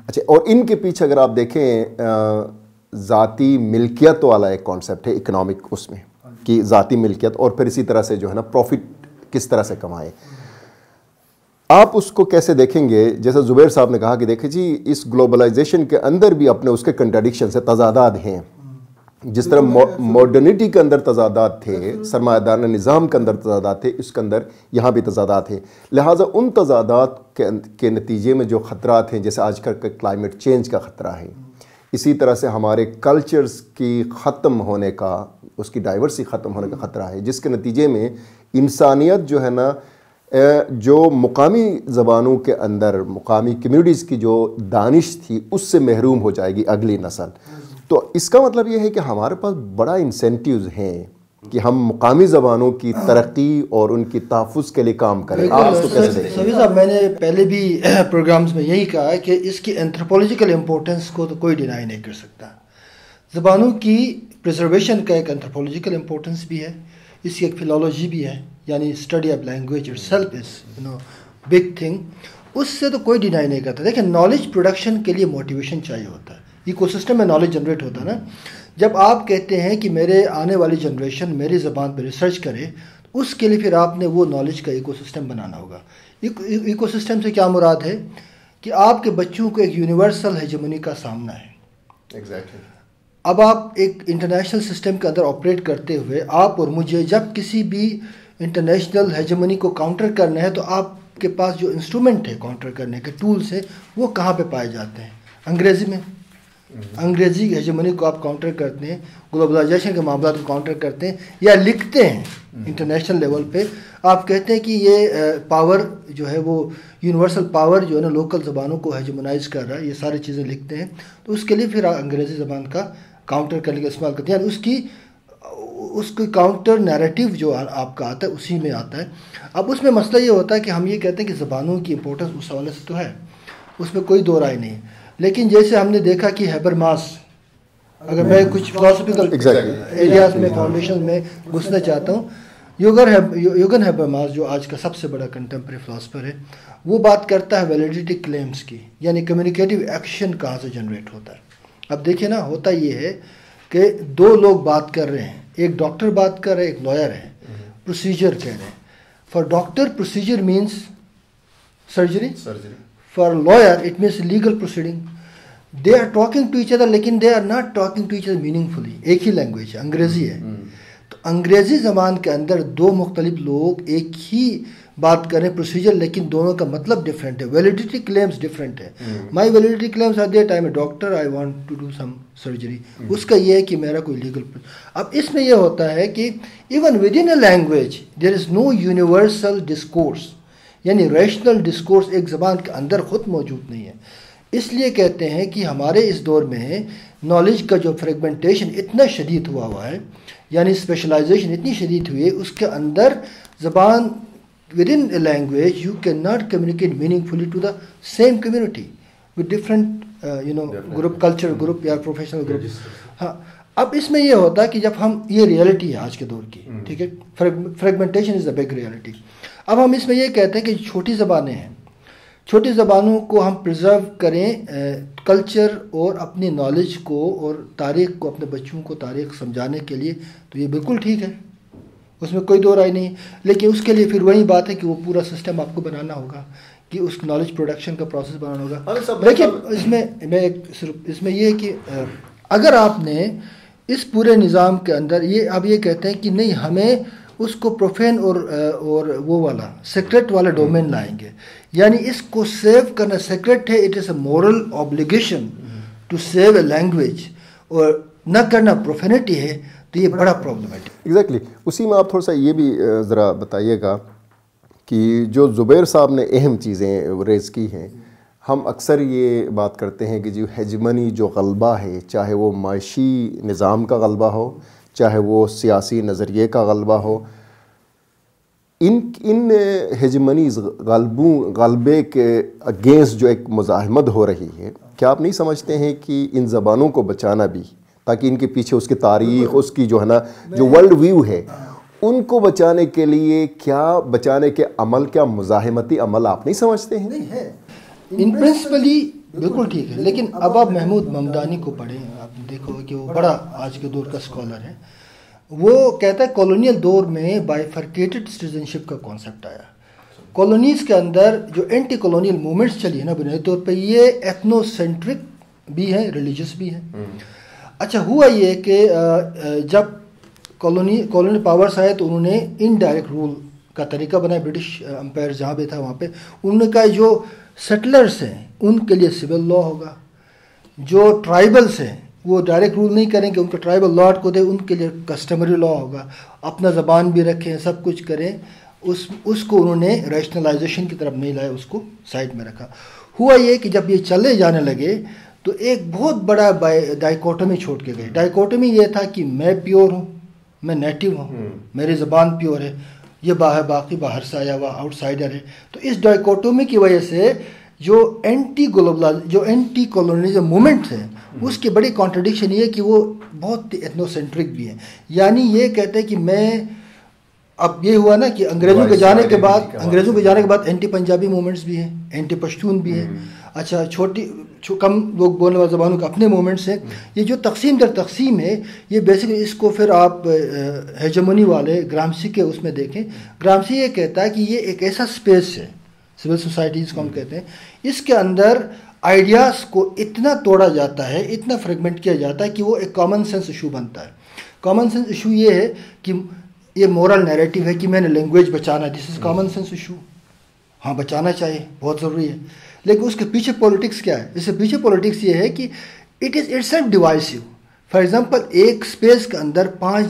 اچھا, اور ان کے پیچھے اگر آپ دیکھیں ذاتی ملکیت والا ایک کانسیپٹ ہے اکنامک, اس میں کہ ذاتی ملکیت, اور پھر اسی طرح سے جو ہے نا پروفٹ کس طرح سے کمائے. آپ اس کو کیسے دیکھیں گے؟ جیسے زبیر صاحب نے کہا کہ دیکھیں جی اس گلوبلائزیشن کے اندر بھی اپنے اس کے کنٹراڈکشن سے تضادات ہیں. جس طرح ماڈرنٹی کے اندر تضادات تھے, سرمایہ دارانہ نظام کے اندر تضادات تھے, اس کے اندر یہاں بھی تضادات ہیں. لہٰذا ان تضادات کے نتیجے میں جو خطرات ہیں, جیسے آج کل کلائمیٹ چینج کا خطرہ ہے, اسی طرح سے ہمارے کلچرز کی ختم ہونے کا, اس کی ڈائیورسی ختم ہونے کا خطرہ ہے, جس کے نتیجے میں انسانیت جو ہے نا جو مقامی زبانوں کے اندر مقامی کمیونٹیز کی جو دانش تھی اس سے محروم ہو جائے گی اگلی نسل. تو اس کا مطلب یہ ہے کہ ہمارے پاس بڑا انسینٹیوز ہیں کہ ہم مقامی زبانوں کی ترقی اور ان کی تحفظ کے لیے کام کریں. آپ اس کو کیسے دیکھیں؟ سبیر صاحب, میں نے پہلے بھی پروگرامز میں یہی کہا ہے کہ اس کی اینتھروپولوجیکل امپورٹنس کو تو کوئی ڈینائی نہیں کر سکتا. زبانوں کی پریزرویشن کا ایک اینتھروپولوجیکل امپورٹنس بھی ہے, اس کی ایک فلالوجی بھی ہے, یعنی study of language itself is big thing. اس سے تو کوئی ڈینائی نہیں کرتا. دیکھیں نالج پروڈکشن کے لیے موٹیویشن چاہیے ہوتا ہے, ایکو سسٹم میں نالج جنریٹ ہوتا ہے نا. جب آپ کہتے ہیں کہ میرے آنے والی جنریشن میری زبان پہ ریسرچ کرے, اس کے لیے پھر آپ نے وہ نالج کا ایکو سسٹم بنانا ہوگا. ایکو سسٹم سے کیا مراد ہے کہ آپ کے بچوں کو ایک یونیورسل ہیجمونی کا سامنا ہے. ایگزیکٹلی. اب آپ ایک انٹرنیشنل سسٹم کے اندر آپریٹ کرتے ہوئے آپ اور مجھے جب کسی بھی انٹرنیشنل ہیجمونی کو کاؤنٹر کرنا ہے تو آپ کے پاس جو انسٹرومنٹ ہے کاؤنٹر کرنے کے ٹولز ہیں وہ کہاں پہ پائے جاتے ہیں؟ انگریزی میں. انگریزی ہیجمونی کو آپ کاؤنٹر کرتے ہیں, گلوبلائزیشن کے معاملات کو کاؤنٹر کرتے ہیں یا لکھتے ہیں انٹرنیشنل لیول پہ. آپ کہتے ہیں کہ یہ پاور جو ہے وہ یونیورسل پاور جو ہے نا لوکل زبانوں کو ہیجمونائز کر رہا ہے, یہ ساری چیزیں لکھتے ہیں. تو اس کے لیے پھر انگریزی زبان کا کاؤنٹر کرنے کا استعمال کرتے ہیں, یعنی اس کی کاؤنٹر نیریٹیو جو آپ کا آتا ہے اسی میں آتا ہے. اب اس میں مسئلہ یہ ہوتا ہے کہ ہم یہ کہتے ہیں کہ زبانوں کی امپورٹنس اس حوالے سے تو ہے, اس میں کوئی دو رائے نہیں, لیکن جیسے ہم نے دیکھا کہ ہیبرماس, اگر میں کچھ فلاسفیکل ایریاز میں فاؤنڈیشن میں گھسنا چاہتا ہوں, یوگن ہیبرماس جو آج کا سب سے بڑا کنٹمپریری فلاسفر ہے, وہ بات کرتا ہے ویلیڈیٹی کلیمز کی, یعنی کمیونیکیٹیو ایکشن کہاں سے جنریٹ ہوتا ہے. اب دیکھیں نا, ہوتا یہ ہے کہ دو لوگ بات کر رہے ہیں, ایک ڈاکٹر بات کر رہے ہیں, ایک لائر ہے, پروسیجر کہہ رہے ہیں. For doctor procedure means surgery, for lawyer it means legal proceeding. They are talking to each other لیکن they are not talking to each other meaningfully. ایک ہی لینگویج ہے, انگریزی ہے. تو انگریزی زبان کے اندر دو مختلف لوگ ایک ہی بات کریں پروسیجر, لیکن دونوں کا مطلب ڈفرینٹ ہے. ویلیڈیٹی کلیمز ڈفرینٹ ہے. My validity claims are that I am a doctor, I want to do some surgery, اس کا یہ ہے کہ میرا کوئی لیگل. اب اس میں یہ ہوتا ہے کہ even within a language there is no universal discourse, یعنی ریشنل ڈسکورس ایک زبان کے اندر خود موجود نہیں ہے. اس لیے کہتے ہیں کہ ہمارے اس دور میں نالج کا جو فریگمنٹیشن اتنا شدید ہوا ہے، یعنی اسپیشلائزیشن اتنی شدید ہوئی ہے، اس کے اندر زبان within a language you cannot communicate meaningfully to the same community with different group culture group یا professional group. ہاں اب اس میں یہ ہوتا ہے کہ جب ہم، یہ ریئلٹی ہے آج کے دور کی، ٹھیک ہے، fragmentation is a big reality. اب ہم اس میں یہ کہتے ہیں کہ چھوٹی زبانیں ہیں، چھوٹی زبانوں کو ہم پرزرو کریں کلچر اور اپنی نالج کو اور تاریخ کو، اپنے بچوں کو تاریخ سمجھانے کے لیے، تو یہ بالکل ٹھیک ہے، اس میں کوئی دو رائے نہیں. لیکن اس کے لیے پھر وہی بات ہے کہ وہ پورا سسٹم آپ کو بنانا ہوگا، کہ اس نالج پروڈکشن کا پروسیس بنانا ہوگا. لیکن اس میں یہ ہے کہ اگر آپ نے اس پورے نظام کے اندر یہ آپ یہ کہتے ہیں کہ نہیں ہمیں اس کو پروفین اور وہ والا سیکرٹ والا ڈومین لائیں گے، یعنی اس کو سیو کرنا سیکرٹ ہے، it is a moral obligation to save a language, اور نہ کرنا پروفینٹی ہے، تو یہ بڑا پرابلم ہے. ایگزیکٹلی اسی میں آپ تھوڑا سا یہ بھی ذرا بتائیے گا کہ جو زبیر صاحب نے اہم چیزیں ریز کی ہیں، ہم اکثر یہ بات کرتے ہیں کہ جو ہیجمنی جو غلبہ ہے، چاہے وہ معاشی نظام کا غلبہ ہو، چاہے وہ سیاسی نظریے کا غلبہ ہو، ان ہیجمنیز غلبے کے اگینسٹ جو ایک مزاحمت ہو رہی ہے، کیا آپ نہیں سمجھتے ہیں کہ ان زبانوں کو بچانا بھی، تاکہ ان کے پیچھے اس کی تاریخ، اس کی جو ہے نا جو ورلڈ ویو ہے، ان کو بچانے کے لیے کیا بچانے کے عمل، کیا مزاحمتی عمل آپ نہیں سمجھتے ہیں؟ نہیں ہے، ان پرنسپلی بالکل ٹھیک ہے. لیکن اب آپ محمود ممدانی کو پڑھیں، آپ دیکھو کہ وہ بڑا آج کے دور کا اسکالر ہے. وہ کہتا ہے کالونیل دور میں بائیفرکیٹڈ سٹیزنشپ کا کانسیپٹ آیا. کالونیز کے اندر جو اینٹی کالونیل موومنٹس چلی ہے نا، بنیادی طور پہ یہ ایتھنو سینٹرک بھی ہیں، ریلیجس بھی ہیں. اچھا ہوا یہ کہ جب کالونی پاورس آئے تو انہوں نے انڈائریکٹ رول کا طریقہ بنایا. برٹش امپائر جہاں بھی تھا وہاں پہ انہوں نے کہا جو سیٹلرس ہیں ان کے لیے سول لا ہوگا، جو ٹرائبلس ہیں وہ ڈائریکٹ رول نہیں کریں کہ ان کے ٹرائبل لاٹ کو دے، ان کے لیے کسٹمری لا ہوگا، اپنا زبان بھی رکھیں، سب کچھ کریں. اس کو انہوں نے ریشنلائزیشن کی طرف نہیں لایا، اس کو سائڈ میں رکھا. ہوا یہ کہ جب یہ چلے جانے لگے تو ایک بہت بڑا ڈائیکوٹمی چھوڑ کے گئے. ڈائیکوٹمی یہ تھا کہ میں پیور ہوں، میں نیٹو ہوں، میری زبان پیور ہے، یہ باقی باہر سے آیا ہوا آؤٹ سائڈر ہے. تو اس ڈائیکوٹمی کی وجہ سے جو اینٹی کالونیزم موومنٹ ہے اس کی بڑی کانٹرڈکشن یہ ہے کہ وہ بہت ایتھنو سینٹرک بھی ہیں. یعنی یہ کہتے ہیں کہ میں، اب یہ ہوا نا کہ انگریزوں کے جانے کے بعد اینٹی پنجابی موومنٹس بھی ہیں، اینٹی پشتون بھی ہیں. اچھا کم لوگ بولنے والے زبانوں کے اپنے موومنٹس ہیں. یہ جو تقسیم در تقسیم ہے، یہ بیسکلی اس کو پھر آپ ہیجمنی والے گرامسی کے اس میں دیکھیں. گرامسی یہ کہتا ہے کہ یہ ایک ایسا اسپیس ہے، سول سوسائٹیز کو ہم کہتے ہیں، اس کے اندر آئیڈیاز کو اتنا توڑا جاتا ہے، اتنا فریگمنٹ کیا جاتا ہے کہ وہ ایک کامن سینس ایشو بنتا ہے. کامن سینس ایشو یہ ہے کہ یہ مورل نیریٹو ہے کہ میں نے لینگویج بچانا، دس از کامن سینس ایشو. ہاں بچانا چاہیے، بہت ضروری ہے. لیکن اس کے پیچھے پولیٹکس کیا ہے؟ اس کے پیچھے پولیٹکس یہ ہے کہ it is itself divisive. For example ایک اسپیس کے اندر 5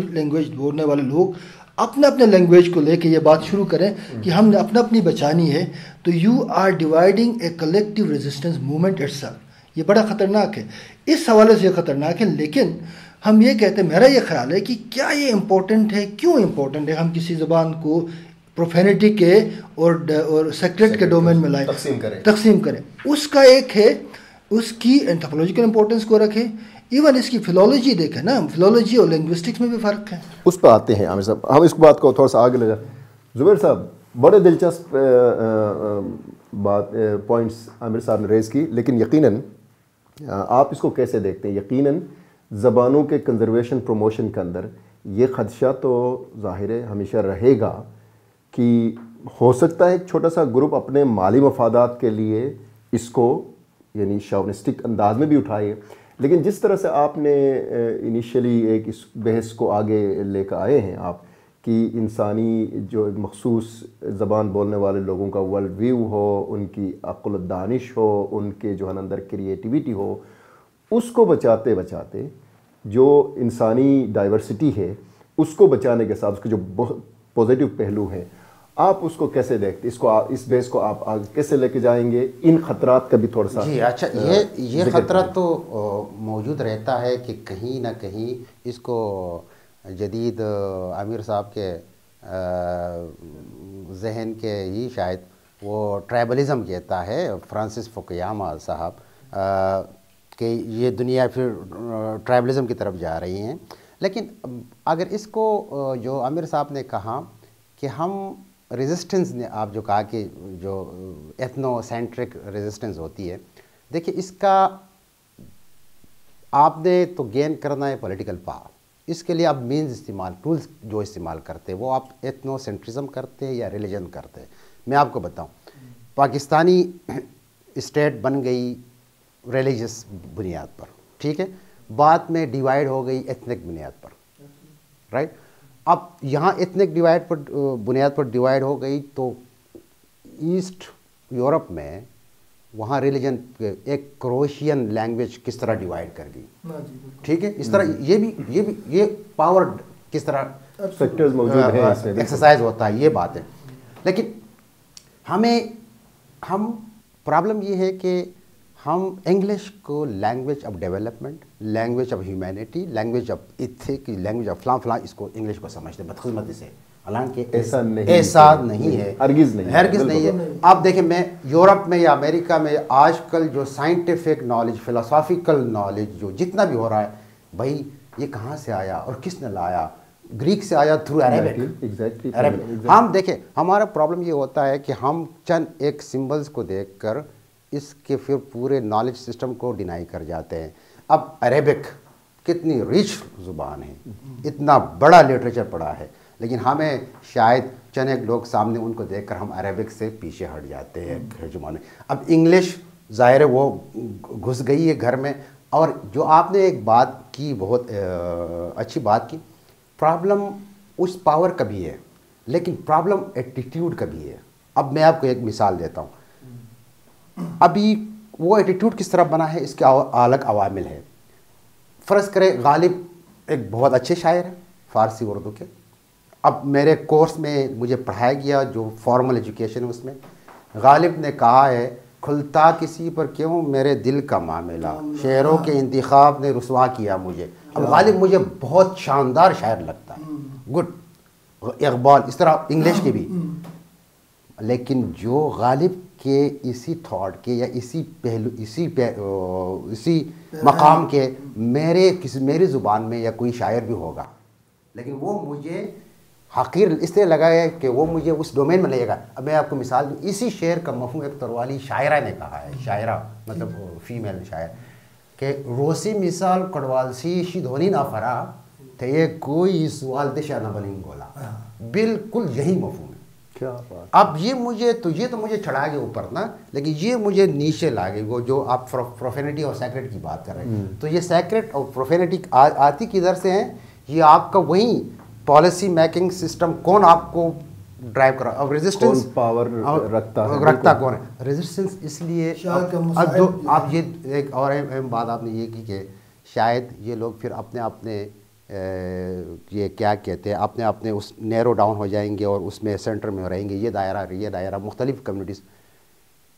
لینگویج بولنے والے لوگ اپنے اپنے لینگویج کو لے کے یہ بات شروع کریں کہ ہم نے اپنی بچانی ہے، تو you are dividing a collective resistance movement itself. یہ بڑا خطرناک ہے، اس حوالے سے یہ خطرناک ہے. لیکن ہم یہ کہتے ہیں، میرا یہ خیال ہے کہ کیا یہ امپورٹنٹ ہے، کیوں امپورٹنٹ ہے ہم کسی زبان کو پروفینٹی کے اور سیکرٹ کے ڈومین میں لائیں، تقسیم کریں. اس کا ایک ہے اس کی اینتھروپولوجیکل امپورٹنس کو رکھیں. ایون اس کی فلالوجی دیکھیں نا، فلالوجی اور لنگوسٹکس میں بھی فرق ہے. اس پہ آتے ہیں عامر صاحب، ہم اس بات کو تھوڑا سا آگے لے جائیں. زبیر صاحب بڑے دلچسپ پوائنٹس عامر صاحب نے ریز کی، لیکن یقیناً آپ اس کو کیسے دیکھتے ہیں؟ یقیناً زبانوں کے کنزرویشن پروموشن کے اندر یہ خدشہ تو ظاہر ہے ہمیشہ رہے گا کہ ہو سکتا ہے ایک چھوٹا سا گروپ اپنے مالی مفادات کے لیے اس کو یعنی شاونسٹک انداز میں بھی اٹھائے. لیکن جس طرح سے آپ نے انیشلی ایک اس بحث کو آگے لے کر آئے ہیں آپ کہ انسانی جو مخصوص زبان بولنے والے لوگوں کا ورلڈ ویو ہو، ان کی عقل و دانش ہو، ان کے جو ہے اندر کریٹیویٹی ہو، اس کو بچاتے بچاتے جو انسانی ڈائیورسٹی ہے اس کو بچانے کے ساتھ اس کے جو پازیٹیو پہلو ہیں آپ اس کو کیسے دیکھتے، اس بیس کو آپ آگے کیسے لے کے جائیں گے؟ ان خطرات کا بھی تھوڑا سا جی اچھا، یہ خطرہ تو موجود رہتا ہے کہ کہیں نہ کہیں اس کو جدید عامر صاحب کے ذہن کے ہی شاید وہ ٹرائبلزم کہتا ہے فرانسس فوکویاما صاحب کہ یہ دنیا پھر ٹرائبلزم کی طرف جا رہی ہیں. لیکن اگر اس کو جو عامر صاحب نے کہا کہ ہم ریزسٹنس نے آپ جو کہا کہ جو ایتھنو سینٹرک ریزسٹنس ہوتی ہے، دیکھیں اس کا آپ نے تو گین کرنا ہے پولیٹیکل پاور. اس کے لیے آپ مینز استعمال ٹولز جو استعمال کرتے ہیں وہ آپ ایتھنو سینٹرزم کرتے ہیں یا ریلیجن کرتے ہیں. میں آپ کو بتاؤں پاکستانی اسٹیٹ بن گئی ریلیجس بنیاد پر، ٹھیک ہے، بعد میں ڈیوائیڈ ہو گئی ایتھنک بنیاد پر، رائٹ. اب یہاں ایتھنک ڈیوائیڈ پر بنیاد پر ڈیوائیڈ ہو گئی تو ایسٹ یورپ میں وہاں ریلیجن ایک کروشین لینگویج کس طرح ڈیوائیڈ کر گئی، ٹھیک ہے. اس طرح یہ پاور کس طرح فیکٹرز موجود ہیں اس میں ایکسرسائز ہوتا ہے، یہ بات ہے. لیکن ہم پرابلم یہ ہے کہ ہم انگلش کو language of development, language of humanity, language of ethic, language of فلاں اس کو انگلش کو سمجھتے ہیں بدقسمتی سے، حالانکہ ایسا نہیں ہے، ہرگز نہیں ہے. آپ دیکھیں میں یورپ میں یا امریکہ میں آج کل جو سائنٹیفک نالج، فلسافیکل نالج جو جتنا بھی ہو رہا ہے، بھائی یہ کہاں سے آیا اور کس نے لایا؟ گریک سے آیا تھرو عربک. ہم دیکھیں ہمارا پرابلم یہ ہوتا ہے کہ ہم چند ایک سمبلز کو دیکھ کر اس کے پھر پورے نالج سسٹم کو ڈینائی کر جاتے ہیں. اب عربک کتنی ریچ زبان ہے، اتنا بڑا لٹریچر پڑا ہے، لیکن ہمیں شاید چند ایک لوگ سامنے ان کو دیکھ کر ہم عربک سے پیچھے ہٹ جاتے ہیں ترجمان. اب انگلش ظاہر ہے وہ گھس گئی ہے گھر میں. اور جو آپ نے ایک بات کی، بہت اچھی بات کی، پرابلم اس پاور کا بھی ہے لیکن پرابلم ایٹیٹیوڈ کا بھی ہے. اب میں آپ کو ایک مثال دیتا ہوں. ابھی وہ ایٹیٹیوڈ کس طرح بنا ہے، اس کے الگ عوامل ہے. فرض کرے غالب ایک بہت اچھے شاعر ہیں فارسی اردو کے. اب میرے کورس میں مجھے پڑھایا گیا جو فارمل ایجوکیشن ہے، اس میں غالب نے کہا ہے کھلتا کسی پر کیوں میرے دل کا معاملہ، شعروں کے انتخاب نے رسوا کیا مجھے. اب غالب مجھے بہت شاندار شاعر لگتا ہے، گڈ. اقبال اس طرح انگلش کے بھی. لیکن جو غالب کہ اسی تھاٹ کے یا اسی پہلو اسی مقام کے میری زبان میں یا کوئی شاعر بھی ہوگا، لیکن وہ مجھے حقیر اس لیے لگا ہے کہ وہ مجھے اس ڈومین میں لے گا. اب میں آپ کو مثال دوں، اسی شعر کا مفہوم ایک تروالی شاعرہ نے کہا ہے، شاعرہ مطلب فیمیل شاعر، کہ روسی مثال کڑوالسی شی دھونی نہ فرا تھے یہ کوئی سوال دشا نہ بنیں گولا. بالکل یہی مفہوم ہے. اب یہ تو مجھے چڑھا گیا اوپر نا، لیکن یہ مجھے نیچے لا گئی. وہ جو آپ پروفینٹی اور سیکریٹ کی بات کر رہے ہیں، تو یہ سیکریٹ اور پروفینٹی آتی کدھر سے ہیں؟ یہ آپ کا وہی پالیسی میکنگ سسٹم کون آپ کو ڈرائیو کر رہا ہے. اب ریزسٹنس پاور رکھتا کون ہے؟ ریزسٹنس اس لیے. اب جو آپ یہ ایک اور اہم بات آپ نے یہ کی کہ شاید یہ لوگ پھر اپنے یہ کیا کہتے ہیں اپنے اس نیرو ڈاؤن ہو جائیں گے اور اس میں سینٹر میں رہیں گے، یہ دائرہ مختلف کمیونٹیز.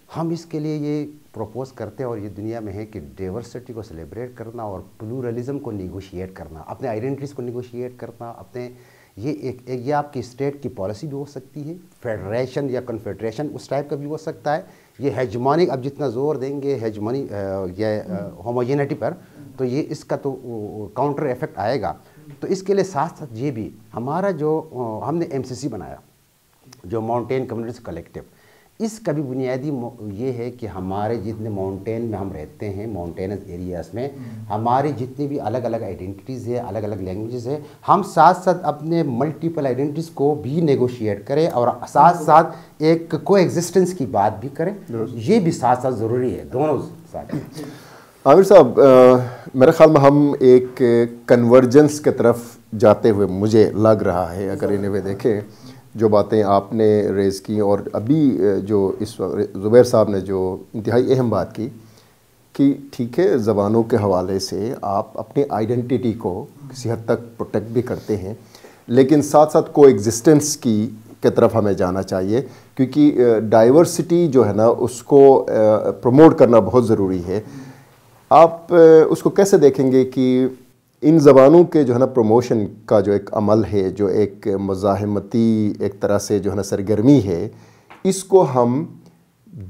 ہم اس کے لیے یہ پروپوز کرتے ہیں اور یہ دنیا میں ہے کہ ڈیورسٹی کو سیلیبریٹ کرنا اور پلورلزم کو نیگوشیٹ کرنا، اپنے آئیڈینٹیز کو نیگوشیٹ کرنا، اپنے یہ آپ کی اسٹیٹ کی پالیسی بھی ہو سکتی ہے، فیڈریشن یا کنفیڈریشن اس ٹائپ کا بھی ہو سکتا ہے. یہ ہیجمونک اب جتنا زور دیں گے ہیجمونی یا ہوموجینٹی پر، تو یہ اس کا تو کاؤنٹر ایفیکٹ آئے گا. تو اس کے لیے ساتھ ساتھ یہ بھی ہمارا جو ہم نے MCC بنایا جو ماؤنٹین کمیونٹیز کلیکٹیو، اس کا بھی بنیادی یہ ہے کہ ہمارے جتنے ماؤنٹین میں ہم رہتے ہیں، ماؤنٹینز ایریاز میں ہماری جتنی بھی الگ الگ آئیڈینٹیز ہے، الگ الگ لینگویجز ہے، ہم ساتھ ساتھ اپنے ملٹیپل آئیڈینٹیز کو بھی نیگوشیٹ کریں اور ساتھ ساتھ ایک کو ایگزسٹنس کی بات بھی کریں. یہ بھی ساتھ ساتھ ضروری ہے، دونوں ساتھ. عامر صاحب میرے خیال میں ہم ایک کنورجنس کی طرف جاتے ہوئے مجھے لگ رہا ہے. اگر انہیں بھی دیکھیں جو باتیں آپ نے ریز کی اور ابھی جو اس وقت زبیر صاحب نے جو انتہائی اہم بات کی کہ ٹھیک ہے زبانوں کے حوالے سے آپ اپنی آئیڈینٹی کو کسی حد تک پروٹیکٹ بھی کرتے ہیں، لیکن ساتھ ساتھ کو ایگزسٹنس کی طرف ہمیں جانا چاہیے، کیونکہ ڈائیورسٹی جو ہے نا اس کو پروموٹ کرنا بہت ضروری ہے۔ آپ اس کو کیسے دیکھیں گے کہ ان زبانوں کے جو ہے نا پروموشن کا جو ایک عمل ہے، جو ایک مزاحمتی ایک طرح سے جو ہے نا سرگرمی ہے، اس کو ہم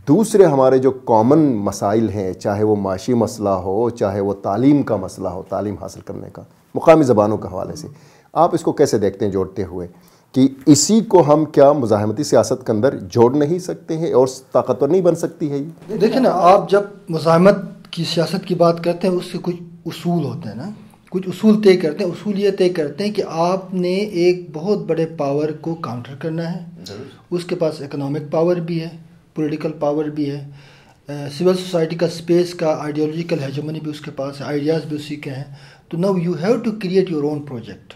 دوسرے ہمارے جو کامن مسائل ہیں، چاہے وہ معاشی مسئلہ ہو، چاہے وہ تعلیم کا مسئلہ ہو، تعلیم حاصل کرنے کا، مقامی زبانوں کے حوالے سے آپ اس کو کیسے دیکھتے ہیں جوڑتے ہوئے، کہ اسی کو ہم کیا مزاحمتی سیاست کے اندر جوڑ نہیں سکتے ہیں اور طاقتور نہیں بن سکتی ہے یہ؟ دیکھیں نا، آپ جب مزاحمت کی سیاست کی بات کرتے ہیں، اس کے کچھ اصول ہوتے ہیں نا، کچھ اصول طے کرتے ہیں۔ اصول یہ طے کرتے ہیں کہ آپ نے ایک بہت بڑے پاور کو کاؤنٹر کرنا ہے، اس کے پاس اکنامک پاور بھی ہے، پولیٹیکل پاور بھی ہے، سول سوسائٹی کا اسپیس کا آئیڈیالوجیکل ہیجمنی بھی اس کے پاس ہے، آئیڈیاز بھی اسی کے ہیں۔ تو no you have to create your own project.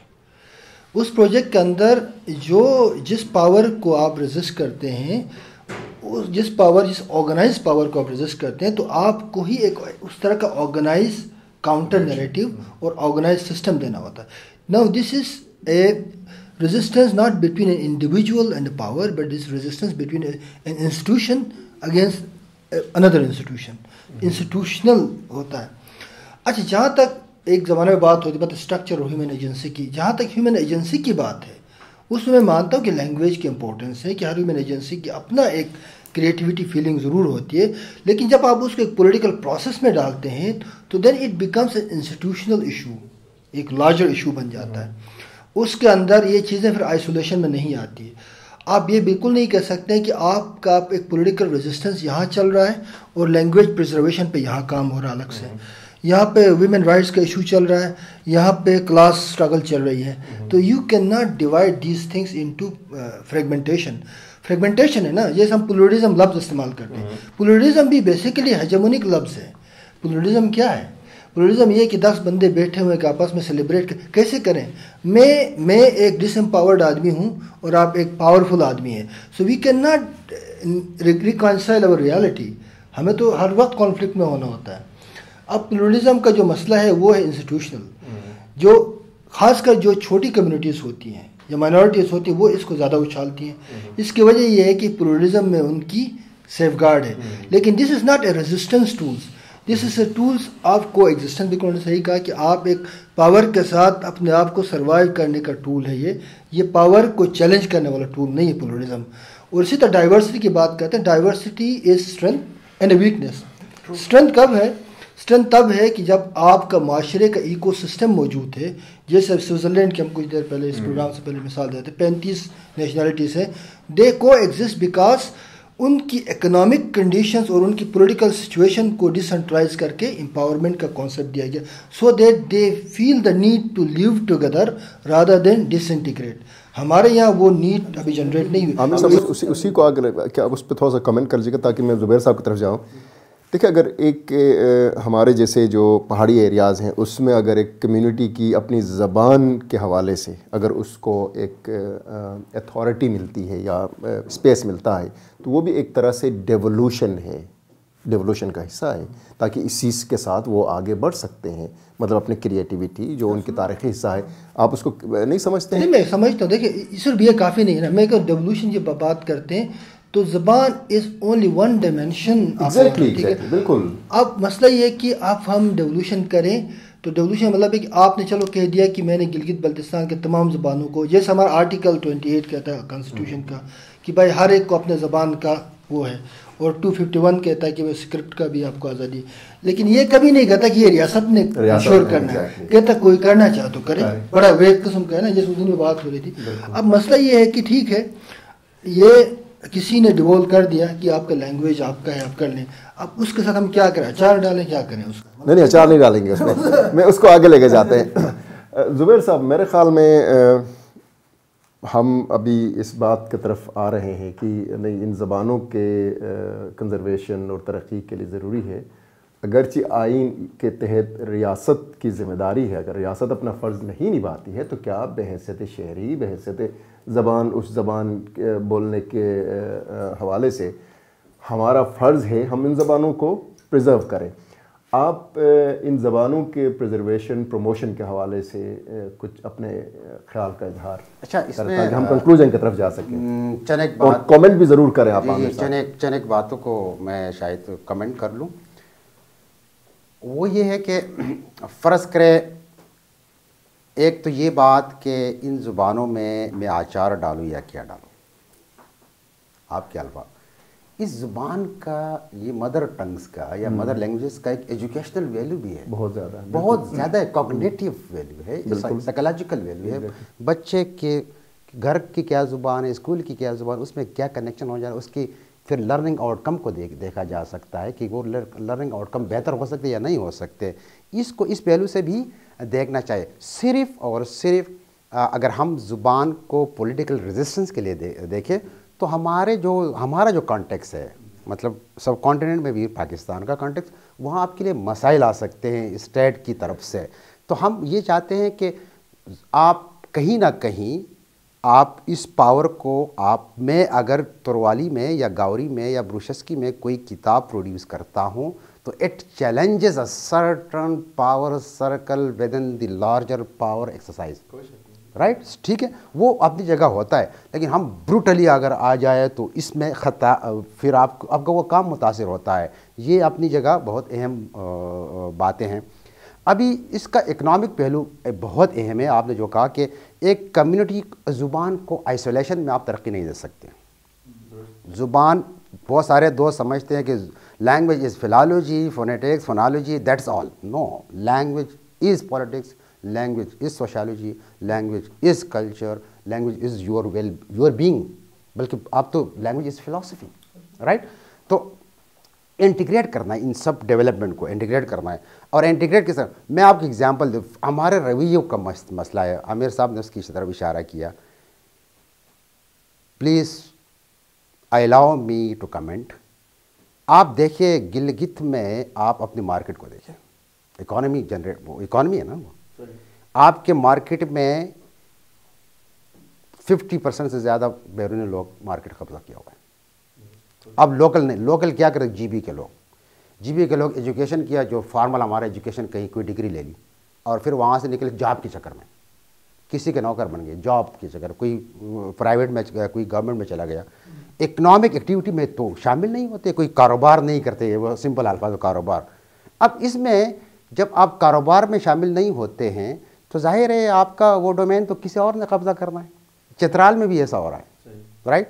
اس پروجیکٹ کے اندر جس پاور کو آپ ریزسٹ کرتے ہیں، جس آرگنائز پاور کو آپ ریزسٹ کرتے ہیں، تو آپ کو ہی ایک اس طرح کا آرگنائز کاؤنٹر نیریٹو اور آرگنائز سسٹم دینا ہوتا ہے۔ Now this is a resistance not between an individual and a power, but this resistance between an institution against another institution. Institutional ہوتا ہے۔ اچھا، جہاں تک ایک زمانے میں بات ہوتی ہے اسٹرکچر اور ہیومن ایجنسی کی، جہاں تک ہیومن ایجنسی کی بات ہے، اس میں مانتا ہوں کہ لینگویج کی امپورٹنس ہے، کہ ہر ہیومن ایجنسی کی اپنا ایک کریٹیوٹی فیلنگ ضرور ہوتی ہے، لیکن جب آپ اس کو ایک پولیٹیکل پروسیس میں ڈالتے ہیں تو then it becomes an institutional issue, ایک لارجر ایشو بن جاتا ہے۔ اس کے اندر یہ چیزیں پھر آئسولیشن میں نہیں آتی ہے۔ آپ یہ بالکل نہیں کہہ سکتے کہ آپ کا ایک پولیٹیکل ریزسٹنس یہاں چل رہا ہے اور لینگویج پرزرویشن پہ یہاں کام ہو رہا ہے الگ سے، یہاں پہ ویمن رائٹس کا ایشو چل رہا ہے، یہاں پہ کلاس اسٹرگل چل رہی ہے۔ تو you can not divide these things into fragmentation ہے نا، جیسے ہم پلورلزم لفظ استعمال کرتے ہیں، پلورلزم بھی بیسیکلی ہیجمونک لفظ ہے۔ پلورلزم کیا ہے؟ پلورلزم یہ کہ 10 بندے بیٹھے ہوئے کہ آپس میں سیلیبریٹ کیسے کریں؟ میں ایک ڈس امپاورڈ آدمی ہوں اور آپ ایک پاورفل آدمی ہیں، so we can not reconcile over reality. ہمیں تو ہر وقت کانفلکٹ میں ہونا ہوتا ہے۔ اب پلورلزم کا جو مسئلہ ہے وہ ہے انسٹیٹیوشنل، جو خاص کر جو چھوٹی کمیونٹیز ہوتی ہیں یا مائنورٹیز ہوتی ہیں وہ اس کو زیادہ اچھالتی ہیں۔ اس کی وجہ یہ ہے کہ پلورلزم میں ان کی سیف گارڈ ہے، لیکن this is not a resistance tools, this is a tools of coexistence. بالکل نے صحیح کہا کہ آپ ایک پاور کے ساتھ اپنے آپ کو سروائیو کرنے کا ٹول ہے، یہ پاور کو چیلنج کرنے والا ٹول نہیں ہے پلورلزم۔ اور اسی طرح ڈائیورسٹی کی بات کرتے ہیں، diversity is strength and a weakness. Strength کب ہے؟ اسٹرینتھ تب ہے کہ جب آپ کا معاشرے کا ایکو سسٹم موجود ہے، جیسے سوئٹزرلینڈ کی ہم کچھ دیر پہلے اس پروگرام سے پہلے مثال دیتے ہیں، 35 نیشنلٹیز ہیں، دے کو ایگزسٹ بیکاز ان کی اکنامک کنڈیشنز اور ان کی پولیٹیکل سچویشن کو ڈیسنٹرلائز کر کے امپاورمنٹ کا کانسیپٹ دیا گیا، so that they feel the need to live together rather than disintegrate. ہمارے یہاں وہ نیڈ ابھی جنریٹ نہیں ہوئی۔ اسی کو اگر کیا اس پہ تھوڑا سا کمنٹ کر لیجیے گا تاکہ میں زبیر صاحب کی طرف جاؤں۔ دیکھیں، اگر ایک ہمارے جیسے جو پہاڑی ایریاز ہیں اس میں اگر ایک کمیونٹی کی اپنی زبان کے حوالے سے اگر اس کو ایک اتھارٹی ملتی ہے یا اسپیس ملتا ہے تو وہ بھی ایک طرح سے ڈیولوشن ہے، ڈیولوشن کا حصہ ہے، تاکہ اس چیز کے ساتھ وہ آگے بڑھ سکتے ہیں، مطلب اپنی کریٹیوٹی جو ان کی تاریخی حصہ ہے۔ آپ اس کو نہیں سمجھتے ہیں؟ نہیں، میں سمجھتا ہوں۔ دیکھیں، صرف یہ کافی نہیں ہے نا، میں کہ ڈیولوشن جب بات کرتے ہیں تو زبان از اونلی ون ڈائمینشن۔ بالکل۔ اب مسئلہ یہ ہے کہ ہم ڈیولوشن کریں تو ڈیولوشن مطلب ہے کہ آپ نے چلو کہہ دیا کہ میں نے گلگت بلتستان کے تمام زبانوں کو، جیسے ہمارا آرٹیکل 28 کہتا ہے کانسٹیٹیوشن کا کہ بھائی ہر ایک کو اپنے زبان کا وہ ہے، اور 251 کہتا ہے کہ وہ اسکرپٹ کا بھی آپ کو آزادی، لیکن یہ کبھی نہیں کہتا کہ یہ ریاست نے انشور کرنا ہے، کہتا کوئی کرنا چاہے تو کرے، بڑا ویگ قسم کا ہے نا، جیسے اس دن میں بات ہو رہی تھی۔ اب مسئلہ یہ ہے کہ ٹھیک ہے، یہ کسی نے ڈیوولو کر دیا کہ آپ کا لینگویج آپ کا ہے، آپ کر لیں، اب اس کے ساتھ ہم کیا کریں؟ اچار ڈالیں؟ کیا کریں اس کا؟ نہیں، اچار نہیں ڈالیں گے اس میں، میں اس کو آگے لے کے جاتے ہیں۔ زبیر صاحب، میرے خیال میں ہم ابھی اس بات کی طرف آ رہے ہیں کہ نہیں، ان زبانوں کے کنزرویشن اور ترقی کے لیے ضروری ہے، اگرچہ آئین کے تحت ریاست کی ذمہ داری ہے، اگر ریاست اپنا فرض نہیں نبھاتی ہے تو کیا بحیثیت شہری، بحیثیت زبان، اس زبان بولنے کے حوالے سے ہمارا فرض ہے ہم ان زبانوں کو پریزرو کریں۔ آپ ان زبانوں کے پریزرویشن پروموشن کے حوالے سے کچھ اپنے خیال کا اظہار اچھا اس میں تاکہ ہم کنکلوژن کی طرف جا سکیں، چند ایک اور بات کامنٹ بھی ضرور کریں آپ عامر صاحب۔ چند ایک باتوں کو میں شاید کمنٹ کر لوں۔ وہ یہ ہے کہ فرض کرے ایک تو یہ بات کہ ان زبانوں میں آچار ڈالوں یا کیا ڈالوں، آپ کے الفاظ، اس زبان کا یہ مدر ٹنگز کا یا مدر لینگویجز کا ایک ایجوکیشنل ویلیو بھی ہے، بہت زیادہ، بہت زیادہ کوگنیٹیو ویلیو ہے، سائیکولوجیکل ویلیو ہے۔ بچے کے گھر کی کیا زبان ہے، اسکول کی کیا زبان، اس میں کیا کنیکشن ہو جائے، اس کی پھر لرننگ آؤٹ کم کو دیکھا جا سکتا ہے کہ وہ لرننگ آؤٹ کم بہتر ہو سکتے یا نہیں ہو سکتے، اس کو اس پہلو سے بھی دیکھنا چاہیے۔ صرف اور صرف اگر ہم زبان کو پولیٹیکل ریزسٹنس کے لیے دیکھیں تو ہمارا جو کانٹیکس ہے، مطلب سب کانٹیننٹ میں بھی پاکستان کا کانٹیکس، وہاں آپ کے لیے مسائل آ سکتے ہیں اسٹیٹ کی طرف سے، تو ہم یہ چاہتے ہیں کہ آپ کہیں نہ کہیں آپ اس پاور کو میں اگر تروالی میں یا گاوری میں یا بروشسکی میں کوئی کتاب پروڈیوس کرتا ہوں تو it challenges a certain power circle with in the larger power exercise, right, ٹھیک ہے، وہ اپنی جگہ ہوتا ہے، لیکن ہم بروٹلی اگر آ جائے تو اس میں خطا، پھر آپ کا وہ کام متاثر ہوتا ہے۔ یہ اپنی جگہ بہت اہم باتیں ہیں۔ ابھی اس کا اکنامک پہلو بہت اہم ہے۔ آپ نے جو کہا کہ ایک کمیونٹی زبان کو آئسولیشن میں آپ ترقی نہیں دے سکتے۔ زبان، بہت سارے دوست سمجھتے ہیں کہ language is philology, phonetics, phonology, that's all. No, language is politics, language is sociology, language is culture, language is your being, بلکہ آپ تو لینگویج از فلاسفی، رائٹ۔ تو انٹیگریٹ کرنا ہے ان سب ڈیولپمنٹ کو، انٹیگریٹ کرنا ہے، اور انٹیگریٹ کس طرح، میں آپ کی اگزامپل دوں، ہمارے رویوں کا مسئلہ ہے، عامر صاحب نے اس کی طرف اشارہ کیا۔ Please allow me to comment. آپ دیکھیں گلگت میں، آپ اپنی مارکیٹ کو دیکھیں، اکانومی ہے نا، وہ آپ کے مارکیٹ میں 50% سے زیادہ بیرونی لوگ مارکیٹ قبضہ کیا ہوا ہے۔ اب لوکل نہیں، لوکل کیا کرے، جی بی کے لوگ ایجوکیشن کیا، جو فارمل ہمارا ایجوکیشن، کہیں کوئی ڈگری لے لی اور پھر وہاں سے نکلے جاب کے چکر میں، کسی کے نوکر بن گئے جاب کے چکر، کوئی پرائیویٹ میں گیا، کوئی گورنمنٹ میں چلا گیا، اکنامک ایکٹیویٹی میں تو شامل نہیں ہوتے، کوئی کاروبار نہیں کرتے، وہ سمپل الفاظ کاروبار۔ اب اس میں جب آپ کاروبار میں شامل نہیں ہوتے ہیں تو ظاہر ہے آپ کا وہ ڈومین تو کسی اور نے قبضہ کرنا ہے۔ چترال میں بھی ایسا ہو رہا ہے، رائٹ۔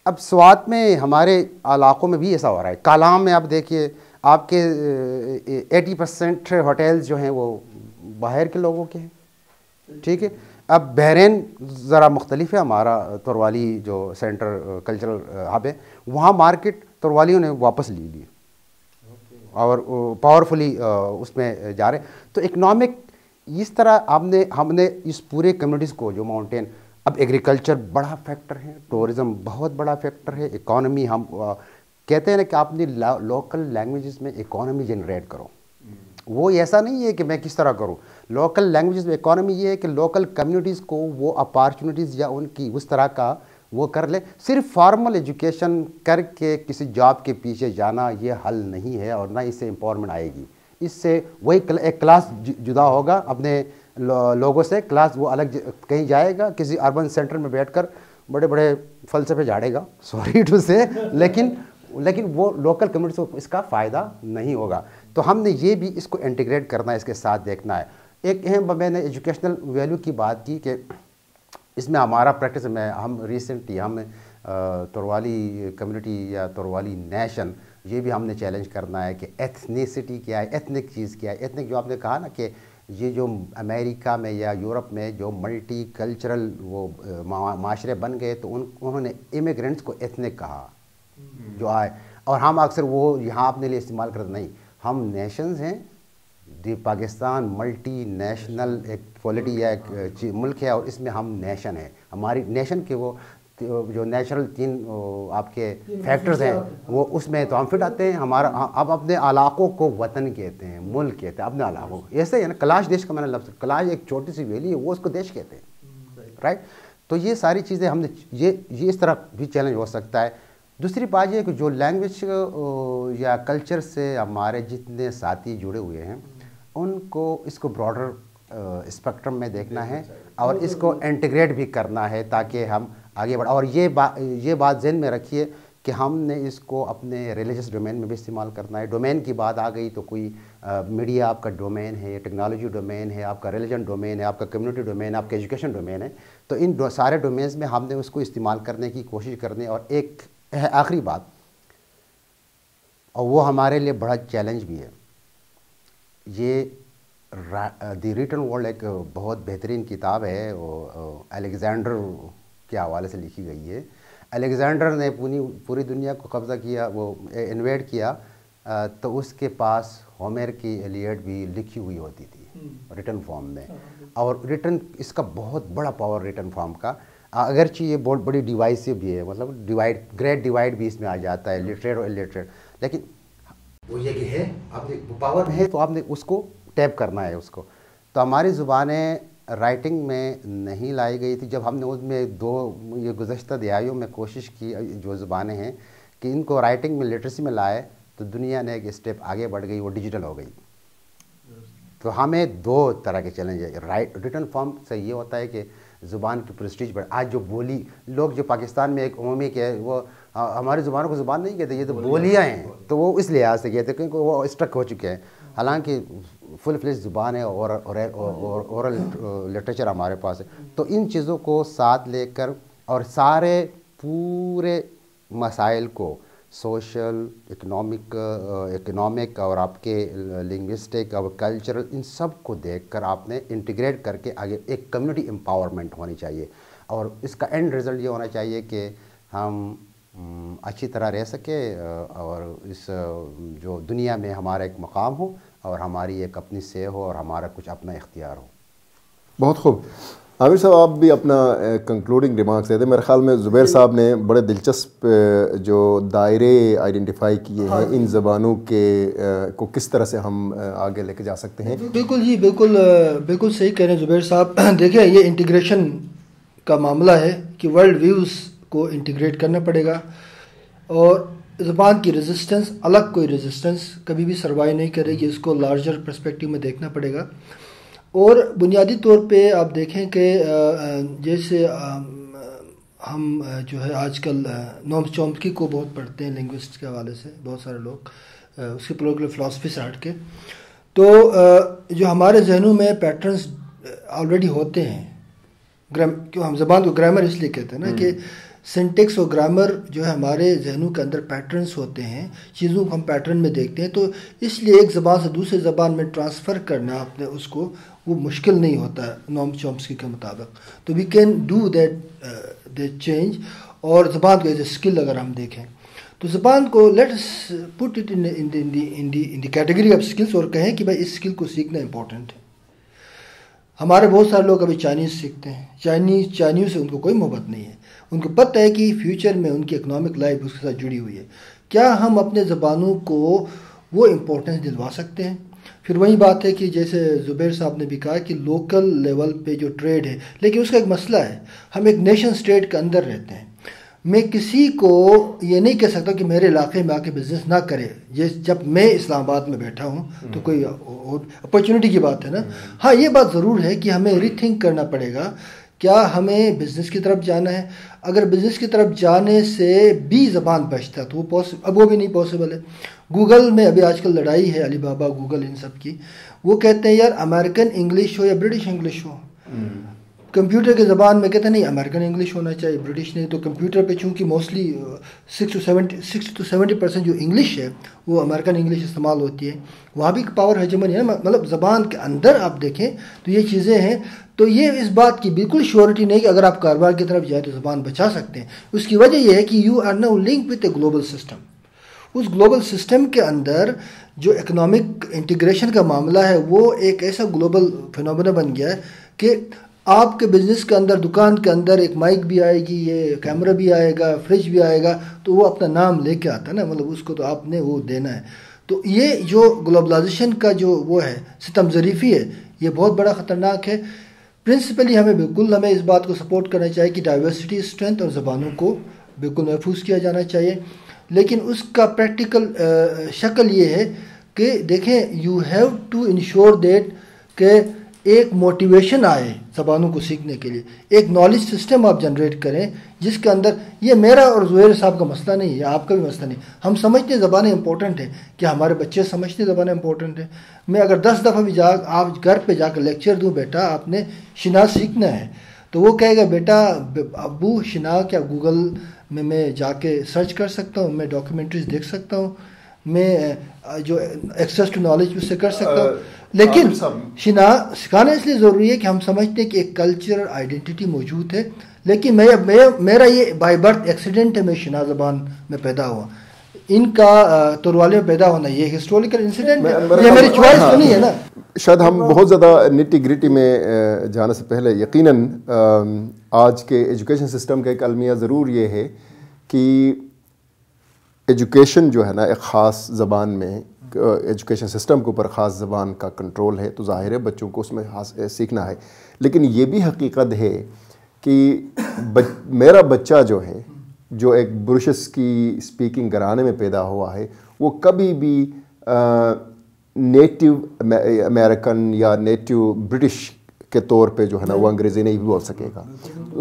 اب سوات میں، ہمارے علاقوں میں بھی ایسا ہو رہا ہے۔ کالام میں آپ دیکھیے، آپ کے 80% ہوٹلز جو ہیں وہ باہر کے لوگوں کے ہیں، ٹھیک ہے۔ اب بحرین ذرا مختلف ہے، ہمارا تروالی جو سینٹر کلچرل ہب ہے، وہاں مارکیٹ تروالیوں نے واپس لی لی اور پاورفلی اس میں جا رہے ہیں۔ تو اکنامک اس طرح ہم نے اس پورے کمیونٹیز کو جو ماؤنٹین، اب ایگریکلچر بڑا فیکٹر ہے، ٹورزم بہت بڑا فیکٹر ہے، اکانومی، ہم کہتے ہیں نا کہ آپ نے لوکل لینگویجز میں اکانومی جنریٹ کرو۔ وہ ایسا نہیں ہے کہ میں کس طرح کروں، لوکل لینگویجز میں اکانومی یہ ہے کہ لوکل کمیونٹیز کو وہ اپارچونیٹیز یا ان کی اس طرح کا وہ کر لے۔ صرف فارمل ایجوکیشن کر کے کسی جاب کے پیچھے جانا یہ حل نہیں ہے، اور نہ اس سے امپاورمنٹ آئے گی۔ اس سے وہی ایک کلاس جدا ہوگا اپنے لوگوں سے، کلاس وہ الگ کہیں جائے گا، کسی اربن سینٹر میں بیٹھ کر بڑے بڑے فلسفے جھاڑے گا، سوری ٹو سے، لیکن وہ لوکل کمیونٹی کو اس کا فائدہ نہیں ہوگا۔ تو ہم نے یہ بھی اس کو انٹیگریٹ کرنا ہے، اس کے ساتھ دیکھنا ہے۔ ایک اہم، میں نے ایجوکیشنل ویلیو کی بات کی کہ اس میں ہمارا پریکٹس میں، ہم ریسنٹلی ہم نے تروالی کمیونٹی یا تروالی نیشن، یہ بھی ہم نے چیلنج کرنا ہے کہ ایتھنیسٹی کیا ہے، ایتھنک چیز کیا ہے۔ ایتھنک جو آپ نے کہا نا کہ یہ جو امریکہ میں یا یورپ میں جو ملٹی کلچرل وہ معاشرے بن گئے تو انہوں نے امیگرینٹس کو ایتھنک کہا جو آئے، اور ہم اکثر وہ یہاں اپنے لیے استعمال کرتے نہیں۔ ہم نیشنز ہیں، دی پاکستان ملٹی نیشنل ایک پولیٹی یا ایک ملک ہے، اور اس میں ہم نیشن ہیں۔ ہماری نیشن کے وہ جو نیچرل 3 آپ کے فیکٹرز ہیں، وہ اس میں تو ہم فٹ آتے ہیں۔ ہمارا اب اپنے علاقوں کو وطن کہتے ہیں، ملک کہتے ہیں، اپنے علاقوں کو، ایسے ہی ہے نا، کلاش دیش کا میں نے لفظ، کلاش ایک چھوٹی سی ویلی ہے، وہ اس کو دیش کہتے ہیں، رائٹ۔ تو یہ ساری چیزیں ہم نے یہ اس طرح بھی چیلنج ہو سکتا ہے۔ دوسری بات یہ کہ جو لینگویج یا کلچر سے ہمارے جتنے ساتھی جڑے ہوئے ہیں ان کو اس کو براڈر اسپیکٹرم میں دیکھنا ہے اور اس کو انٹیگریٹ بھی کرنا ہے تاکہ ہم آگے بڑھ. اور یہ بات ذہن میں رکھیے کہ ہم نے اس کو اپنے ریلیجس ڈومین میں بھی استعمال کرنا ہے. ڈومین کی بات آ گئی تو کوئی میڈیا آپ کا ڈومین ہے, ٹیکنالوجی ڈومین ہے, آپ کا ریلیجن ڈومین ہے, آپ کا کمیونٹی ڈومین ہے, آپ کا ایجوکیشن ڈومین ہے. تو ان سارے ڈومینز میں ہم نے اس کو استعمال کرنے کی کوشش کرنے. اور ایک آخری بات, اور وہ ہمارے لیے بڑا چیلنج بھی ہے, یہ دی ریٹن ورلڈ ایک بہت بہترین کتاب ہے, وہ الیگزینڈر کے حوالے سے لکھی گئی ہے. الیگزینڈر نے پوری دنیا کو قبضہ کیا, وہ انویڈ کیا, تو اس کے پاس ہومر کی ایلیڈ بھی لکھی ہوئی ہوتی تھی ریٹن فارم میں. اور ریٹن اس کا بہت بڑا پاور ریٹن فارم کا, اگرچہ یہ بہت بڑی ڈیوائسو بھی ہے, مطلب گریٹ ڈیوائڈ بھی اس میں آ جاتا ہے, لٹریٹ اور الٹریٹ. لیکن وہ یہ کہ ہے آپ نے پاور ہے تو آپ نے اس کو ٹیپ کرنا ہے اس کو. تو ہماری زبانیں رائٹنگ میں نہیں لائی گئی تھی. جب ہم نے اس میں یہ گزشتہ دہائیوں میں کوشش کی جو زبانیں ہیں کہ ان کو رائٹنگ میں لٹریسی میں لائے, تو دنیا نے ایک اسٹیپ آگے بڑھ گئی, وہ ڈیجیٹل ہو گئی. تو ہمیں دو طرح کے چیلنج ہے. ریٹن فارم سے یہ ہوتا ہے کہ زبان کی پریسٹیج بڑھ. آج جو بولی لوگ جو پاکستان میں ایک عمومی کہ وہ ہماری زبانوں کو زبان نہیں کہتے, یہ تو بولیاں ہیں, تو وہ اس لحاظ سے کہتے ہیں کیونکہ وہ اسٹرک ہو چکے ہیں. حالانکہ فل فلیش زبان ہے اور اورل لٹریچر ہمارے پاس ہے. تو ان چیزوں کو ساتھ لے کر اور سارے پورے مسائل کو سوشل, اکنامک اور آپ کے لنگوسٹک اور کلچرل, ان سب کو دیکھ کر آپ نے انٹیگریٹ کر کے آگے ایک کمیونٹی امپاورمنٹ ہونی چاہیے. اور اس کا اینڈ رزلٹ یہ ہونا چاہیے کہ ہم اچھی طرح رہ سکے اور اس جو دنیا میں ہمارا ایک مقام ہو اور ہماری ایک اپنی سے ہو اور ہمارا کچھ اپنا اختیار ہو. بہت خوب. عامر صاحب آپ بھی اپنا کنکلوڈنگ ریمارکس دے دیں. میرے خیال میں زبیر صاحب نے بڑے دلچسپ جو دائرے آئیڈینٹیفائی کیے ہیں ان زبانوں کے کو کس طرح سے ہم آگے لے کے جا سکتے ہیں. بالکل جی, بالکل صحیح کہہ رہے ہیں زبیر صاحب. دیکھیں یہ انٹیگریشن کا معاملہ ہے کہ ورلڈ ویوز کو انٹیگریٹ کرنا پڑے گا, اور زبان کی ریزسٹنس, الگ کوئی ریزسٹنس کبھی بھی سروائیو نہیں کرے گی, اس کو لارجر پرسپیکٹیو میں دیکھنا پڑے گا. اور بنیادی طور پہ آپ دیکھیں کہ جیسے ہم جو ہے آج کل نوم چومسکی کو بہت پڑھتے ہیں لنگوسٹ کے حوالے سے, بہت سارے لوگ اس کے پولیٹیکل فلاسفی سے ہٹ کے, تو جو ہمارے ذہنوں میں پیٹرنز آلریڈی ہوتے ہیں, کیوں ہم زبان کو گرامر اس لیے کہتے ہیں نا کہ سینٹیکس اور گرامر جو ہے ہمارے ذہنوں کے اندر پیٹرنز ہوتے ہیں, چیزوں کو ہم پیٹرن میں دیکھتے ہیں. تو اس لیے ایک زبان سے دوسرے زبان میں ٹرانسفر کرنا اپنے اس کو وہ مشکل نہیں ہوتا ہے نوم چومسکی کے مطابق. تو we can do that change. اور زبان کو ایز اے اسکل اگر ہم دیکھیں تو زبان کو let's put it in the category of skills, اور کہیں کہ بھائی اس اسکل کو سیکھنا امپورٹنٹ ہے. ہمارے بہت سارے لوگ ابھی چائنیز سیکھتے ہیں, چائنیز سے ان کو کوئی محبت نہیں ہے. ان کو پتہ ہے کہ فیوچر میں ان کی اکنامک لائف اس کے ساتھ جڑی ہوئی ہے. کیا ہم اپنے زبانوں کو وہ امپورٹنس دلوا سکتے ہیں؟ پھر وہی بات ہے کہ جیسے زبیر صاحب نے بھی کہا کہ لوکل لیول پہ جو ٹریڈ ہے, لیکن اس کا ایک مسئلہ ہے, ہم ایک نیشن اسٹیٹ کے اندر رہتے ہیں. میں کسی کو یہ نہیں کہہ سکتا کہ میرے علاقے میں آ کے بزنس نہ کرے. جب میں اسلام آباد میں بیٹھا ہوں تو کوئی اپرچونٹی کی بات ہے نا. ہاں یہ بات ضرور ہے کہ ہمیں ری تھنک کرنا پڑے گا, کیا ہمیں بزنس کی طرف جانا ہے. اگر بزنس کی طرف جانے سے بھی زبان بچتا تو اب وہ بھی نہیں پاسبل ہے. گوگل میں ابھی آج کل لڑائی ہے, علی بابا, گوگل, ان سب کی. وہ کہتے ہیں یار امریکن انگلش ہو یا برٹش انگلش ہو. کمپیوٹر کے زبان میں کہتے ہیں نہیں امریکن انگلش ہونا چاہیے, برٹش نہیں. تو کمپیوٹر پہ چونکہ موسٹلی 60 to 70% جو انگلش ہے وہ امریکن انگلش استعمال ہوتی ہے, وہاں بھی پاور ہیجمنی ہے. مطلب زبان کے اندر آپ دیکھیں تو یہ چیزیں ہیں. تو یہ اس بات کی بالکل شیورٹی نہیں کہ اگر آپ کاروبار کی طرف جائیں تو زبان بچا سکتے ہیں. اس کی وجہ یہ ہے کہ you are now link with a global system. اس گلوبل سسٹم کے اندر جو اکنامک انٹیگریشن کا معاملہ ہے وہ ایک ایسا گلوبل فینومینا بن گیا ہے کہ آپ کے بزنس کے اندر, دکان کے اندر ایک مائک بھی آئے گی, یہ کیمرہ بھی آئے گا, فریج بھی آئے گا, تو وہ اپنا نام لے کے آتا ہے نا, مطلب اس کو تو آپ نے وہ دینا ہے. تو یہ جو گلوبلائزیشن کا جو وہ ہے ستم ظریفی ہے, یہ بہت بڑا خطرناک ہے. پرنسپلی ہمیں اس بات کو سپورٹ کرنا چاہیے کہ ڈائیورسٹی اسٹرینتھ اور زبانوں کو بالکل محفوظ کیا جانا چاہیے، لیکن اس کا پریکٹیکل شکل یہ ہے کہ دیکھیں you have to ensure that کہ ایک موٹیویشن آئے زبانوں کو سیکھنے کے لیے، ایک نالج سسٹم آپ جنریٹ کریں جس کے اندر، یہ میرا اور زہیر صاحب کا مسئلہ نہیں ہے، آپ کا بھی مسئلہ نہیں، ہم سمجھتے ہیں زبانیں امپورٹنٹ ہیں، کہ ہمارے بچے سمجھتے ہیں زبانیں امپورٹنٹ ہیں. میں اگر 10 دفعہ بھی آپ گھر پہ جا کر لیکچر دوں بیٹا آپ نے شنا سیکھنا ہے، تو وہ کہے گا بیٹا ابو شنا کیا گوگل میں جا کے سرچ کر سکتا ہوں، میں ڈاکیومنٹریز دیکھ سکتا ہوں، میں جو ایکسیس ٹو نالج اس سے کر سکتا ہوں. لیکن شنا سکھانا اس لیے ضروری ہے کہ ہم سمجھتے ہیں کہ ایک کلچرل آئیڈینٹی موجود ہے، لیکن میرا یہ بائی برتھ ایکسیڈنٹ ہے، میں شنا زبان میں پیدا ہوا، ان کا تروالے میں پیدا ہونا یہ ہسٹوریکل انسیڈنٹ ہے، یہ میری چوائس تو نہیں ہے نا. شاید ہم بہت زیادہ نٹی گریٹی میں جانے سے پہلے یقیناً آج کے ایجوکیشن سسٹم کا ایک المیہ ضرور یہ ہے کہ ایجوکیشن جو ہے نا ایک خاص زبان میں، ایجوکیشن سسٹم کے اوپر خاص زبان کا کنٹرول ہے، تو ظاہر ہے بچوں کو اس میں سیکھنا ہے. لیکن یہ بھی حقیقت ہے کہ میرا بچہ جو ہے، جو ایک برشس کی اسپیکنگ گھرانے میں پیدا ہوا ہے، وہ کبھی بھی نیٹیو امریکن یا نیٹیو برٹش کے طور پہ جو ہے نا وہ انگریزی نہیں بول سکے گا.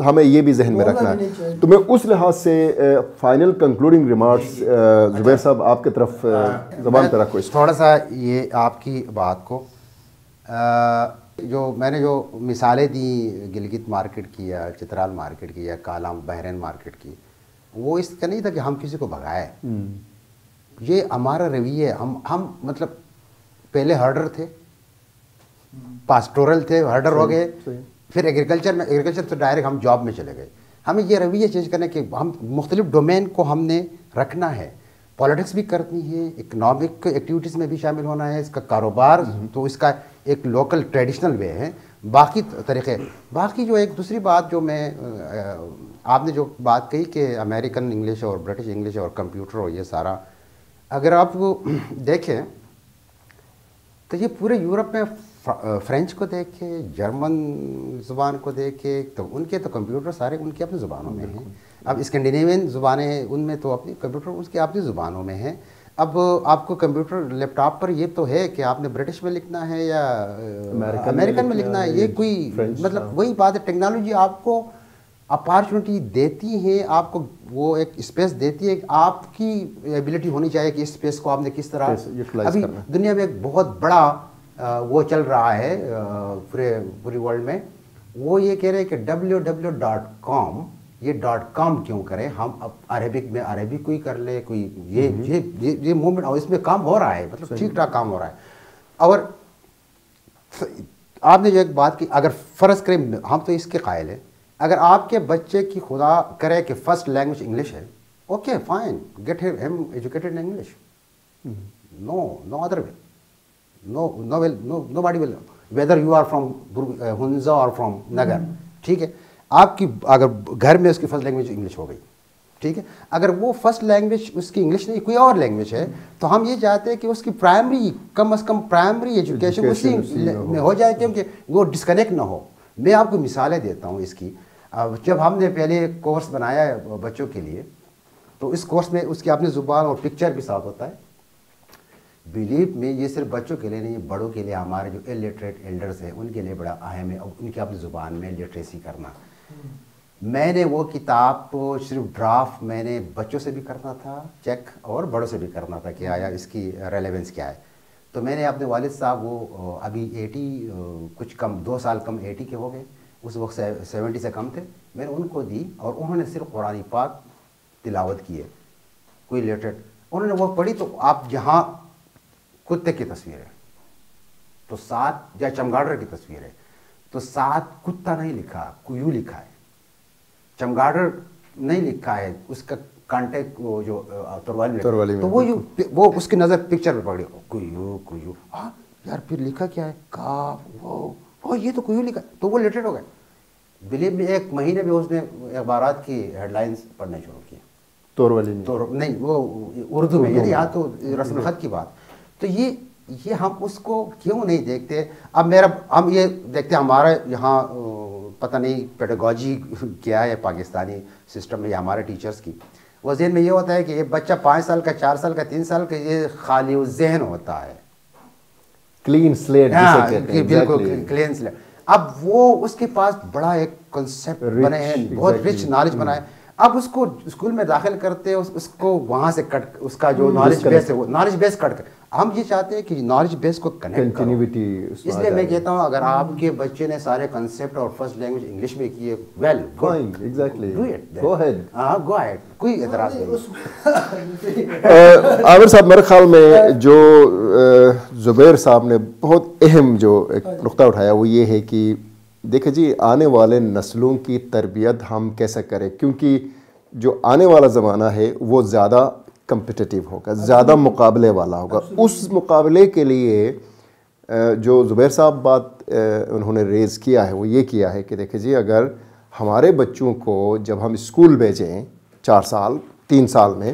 ہمیں یہ بھی ذہن میں رکھنا ہے. تو میں اس لحاظ سے فائنل کنکلوڈنگ ریمارکس زبیر صاحب آپ کی طرف زبان پہ رکھو. تھوڑا سا یہ آپ کی بات کو جو میں نے جو مثالیں دیں گلگت مارکیٹ کی یا چترال مارکیٹ کی یا کالام بحرین مارکیٹ کی، وہ اس کا نہیں تھا کہ ہم کسی کو بھگائے. یہ ہمارا رویہ، ہم مطلب پہلے ہرڈر تھے، پاسٹورل تھے، ہرڈر ہو گئے، پھر ایگریکلچر تو ڈائریکٹ ہم جاب میں چلے گئے. ہمیں یہ رویہ چینج کرنا کہ ہم مختلف ڈومین کو ہم نے رکھنا ہے، پالیٹکس بھی کرنی ہے، اکنامک ایکٹیویٹیز میں بھی شامل ہونا ہے، اس کا کاروبار تو اس کا ایک لوکل ٹریڈیشنل وے ہے، باقی طریقے. باقی جو ایک دوسری بات جو میں آپ نے جو بات کہی کہ امریکن انگلش اور برٹش انگلش اور کمپیوٹر اور یہ سارا، اگر آپ دیکھیں تو یہ پورے یورپ میں فرینچ کو دیکھے، جرمن زبان کو دیکھے، تو ان کے تو کمپیوٹر سارے ان کی اپنی زبانوں میں ہیں. اب اسکینڈینیوین زبانیں ہیں، ان میں تو اپنی کمپیوٹر اس کی اپنی زبانوں میں ہیں. اب آپ کو کمپیوٹر لیپ ٹاپ پر یہ تو ہے کہ آپ نے برٹش میں لکھنا ہے یا امریکن میں لکھنا ہے، یہ کوئی مطلب وہی بات ہے. ٹیکنالوجی آپ کو اپارچونیٹی دیتی ہے، آپ کو وہ ایک اسپیس دیتی ہے، آپ کی ایبلٹی ہونی چاہیے کہ اس اسپیس کو آپ نے کس طرح. ابھی دنیا میں ایک بہت بڑا وہ چل رہا ہے پوری ورلڈ میں، وہ یہ کہہ رہے ہیں کہ www.com، یہ .com کیوں کریں، ہم اب عربک میں عربی کوئی کر لے، کوئی یہ موومنٹ، اور اس میں کام ہو رہا ہے، مطلب ٹھیک ٹھاک کام ہو رہا ہے. اور آپ نے جو ایک بات کی، اگر فرض کریں ہم تو اس کے قائل ہیں، اگر آپ کے بچے کی خدا کرے کہ فرسٹ لینگویج انگلش ہے، اوکے فائن، گیٹ ہم educated in English, no other way. nobody will, whether you are from Hunza or from Nagar, ٹھیک ہے. آپ کی اگر گھر میں اس کی فرسٹ لینگویج انگلش ہو گئی، ٹھیک ہے. اگر وہ فرسٹ لینگویج اس کی انگلش نہیں کوئی اور لینگویج ہے، تو ہم یہ چاہتے ہیں کہ اس کی پرائمری کم از کم پرائمری ایجوکیشن اسی میں ہو جائے، کیونکہ وہ ڈسکنیکٹ نہ ہو. میں آپ کو مثالیں دیتا ہوں اس کی. جب ہم نے پہلے کورس بنایا ہے بچوں کے لیے، تو اس کورس میں اس کی اپنی زبان اور پکچر بھی ساتھ ہوتا ہے. بلیو میں یہ صرف بچوں کے لیے نہیں، بڑوں کے لیے، ہمارے جو الٹریٹ ایلڈرز ہیں ان کے لیے بڑا اہم ہے ان کی اپنی زبان میں لٹریسی کرنا. میں نے وہ کتاب صرف ڈرافٹ میں نے بچوں سے بھی کرنا تھا چیک اور بڑوں سے بھی کرنا تھا کہ آیا اس کی ریلیونس کیا ہے. تو میں نے اپنے والد صاحب، وہ ابھی 80 کچھ کم 2 سال کم 80 کے ہو گئے، اس وقت 70 سے کم تھے، میں نے ان کو دی اور انہوں نے صرف قرآن پاک تلاوت کی ہے، کوئی لیٹریٹ انہوں نے وہ پڑھی. تو آپ جہاں کتے کی تصویر ہے تو ساتھ، یا چمگاڈر کی تصویر ہے تو ساتھ کتا نہیں لکھا، کویو لکھا ہے، چمگاڈر نہیں لکھا ہے، اس کا کانٹیکٹ وہ جو تروالی میں، تو وہ اس کی نظر پکچر پہ پکڑی، کویو یار، پھر لکھا کیا ہے، کاف، وہ یہ تو کویو لکھا، تو وہ لیٹریٹ ہو گئے. بلیو میں 1 مہینے میں اس نے اخبارات کی ہیڈ لائنز پڑھنے شروع کی، نہیں وہ اردو میں، یعنی یہاں تو رسم الخط کی بات. تو یہ ہم اس کو کیوں نہیں دیکھتے؟ اب ہم یہ دیکھتے ہیں ہمارا یہاں پتہ نہیں پیڈاگوجی کیا ہے پاکستانی سسٹم میں یا ہمارے ٹیچرز کی، وہ ذہن میں یہ ہوتا ہے کہ یہ بچہ 5 سال کا 4 سال کا 3 سال کا یہ خالی ذہن ہوتا ہے، کلین سلیٹ جسے کہتے ہیں، بالکل کلین سلیٹ. اب وہ اس کے پاس بڑا ایک کنسیپٹ بنے ہیں، بہت رچ نالج بنا ہے. اب اس کو اسکول میں داخل کرتے اس کو وہاں سے کٹ، اس کا جو نالج بیس ہے وہ نالج بیس کٹ کر. ہم یہ چاہتے ہیں کہ نالج بیس کو کنیکٹ کرو. اس لیے میں کہتا ہوں اگر آپ کے بچے نے سارے کنسیپٹ اور فرسٹ لینگویج انگلش میں کیے، ویل ایگزیکٹلی گو اہیڈ، کوئی اعتراض نہیں. عامر صاحب، میرے خیال میں جو زبیر صاحب نے بہت اہم جو ایک نقطہ اٹھایا وہ یہ ہے کہ دیکھیں جی آنے والے نسلوں کی تربیت ہم کیسے کریں، کیونکہ جو آنے والا زمانہ ہے وہ زیادہ کمپٹیٹیو ہوگا، زیادہ مقابلے والا ہوگا. اس مقابلے کے لیے جو زبیر صاحب بات انہوں نے ریز کیا ہے وہ یہ کیا ہے کہ دیکھیں جی اگر ہمارے بچوں کو جب ہم اسکول بھیجیں 4 سال 3 سال میں،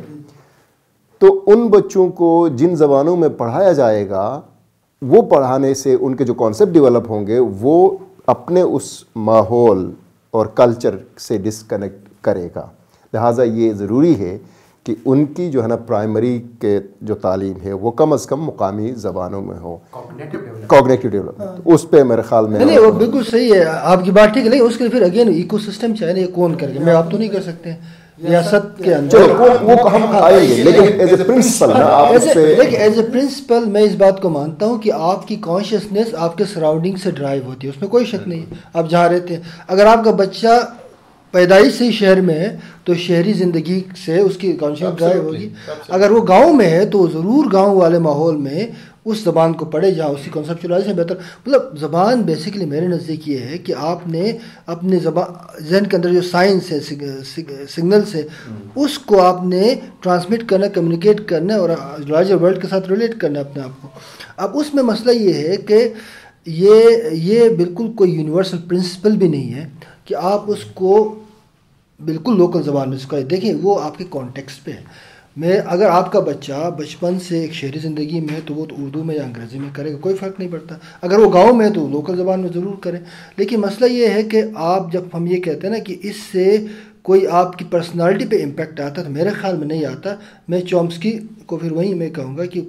تو ان بچوں کو جن زبانوں میں پڑھایا جائے گا وہ پڑھانے سے ان کے جو کانسیپٹ ڈیولپ ہوں گے وہ اپنے اس ماحول اور کلچر سے ڈسکنیکٹ کرے گا. لہٰذا یہ ضروری ہے کہ ان کی جو ہے نا پرائمری کے جو تعلیم ہے وہ کم از کم مقامی زبانوں میں ہو. کوگنیٹو ڈیولپمنٹ اس پہ میرے خیال میں نہیں، وہ بالکل صحیح ہے آپ کی بات ٹھیک ہے، لیکن اس کے پھر اگین ایکو سسٹم چاہیے نا، یہ کون کرے گا؟ میں آپ تو نہیں کر سکتے ریاست کے اندر، وہ ہم آئیں گے، لیکن ایز اے پرنسپل میں اس بات کو مانتا ہوں کہ آپ کی کانشیسنیس آپ کے سراؤنڈنگ سے ڈرائیو ہوتی ہے، اس میں کوئی شک نہیں. آپ جہاں رہتے ہیں، اگر آپ کا بچہ پیدائش سے ہی شہر میں ہے تو شہری زندگی سے اس کی کانشیس ڈرائیو ہوگی. اگر وہ گاؤں میں ہے تو ضرور گاؤں والے ماحول میں اس زبان کو پڑھے جہاں اس کی کنسیپچلائزیشن بہتر. مطلب زبان بیسیکلی میرے نزدیک یہ ہے کہ آپ نے اپنے زبان ذہن کے اندر جو سائنس ہے، سگنلس ہے، اس کو آپ نے ٹرانسمٹ کرنا، کمیونیکیٹ کرنا اور لارجر ورلڈ کے ساتھ ریلیٹ کرنا اپنے آپ کو. اب اس میں مسئلہ یہ ہے کہ یہ بالکل کوئی یونیورسل پرنسپل بھی نہیں ہے کہ آپ اس کو بالکل لوکل زبان میں سکھائیں. دیکھیں وہ آپ کے کانٹیکسٹ پہ ہے. اگر آپ کا بچہ بچپن سے ایک شہری زندگی میں ہے تو وہ تو اردو میں یا انگریزی میں کرے گا، کوئی فرق نہیں پڑتا. اگر وہ گاؤں میں ہے تو لوکل زبان میں ضرور کریں. لیکن مسئلہ یہ ہے کہ آپ جب ہم یہ کہتے ہیں نا کہ اس سے کوئی آپ کی پرسنالٹی پہ امپیکٹ آتا ہے، تو میرے خیال میں نہیں آتا. میں چومسکی کو پھر وہیں میں کہوں گا کہ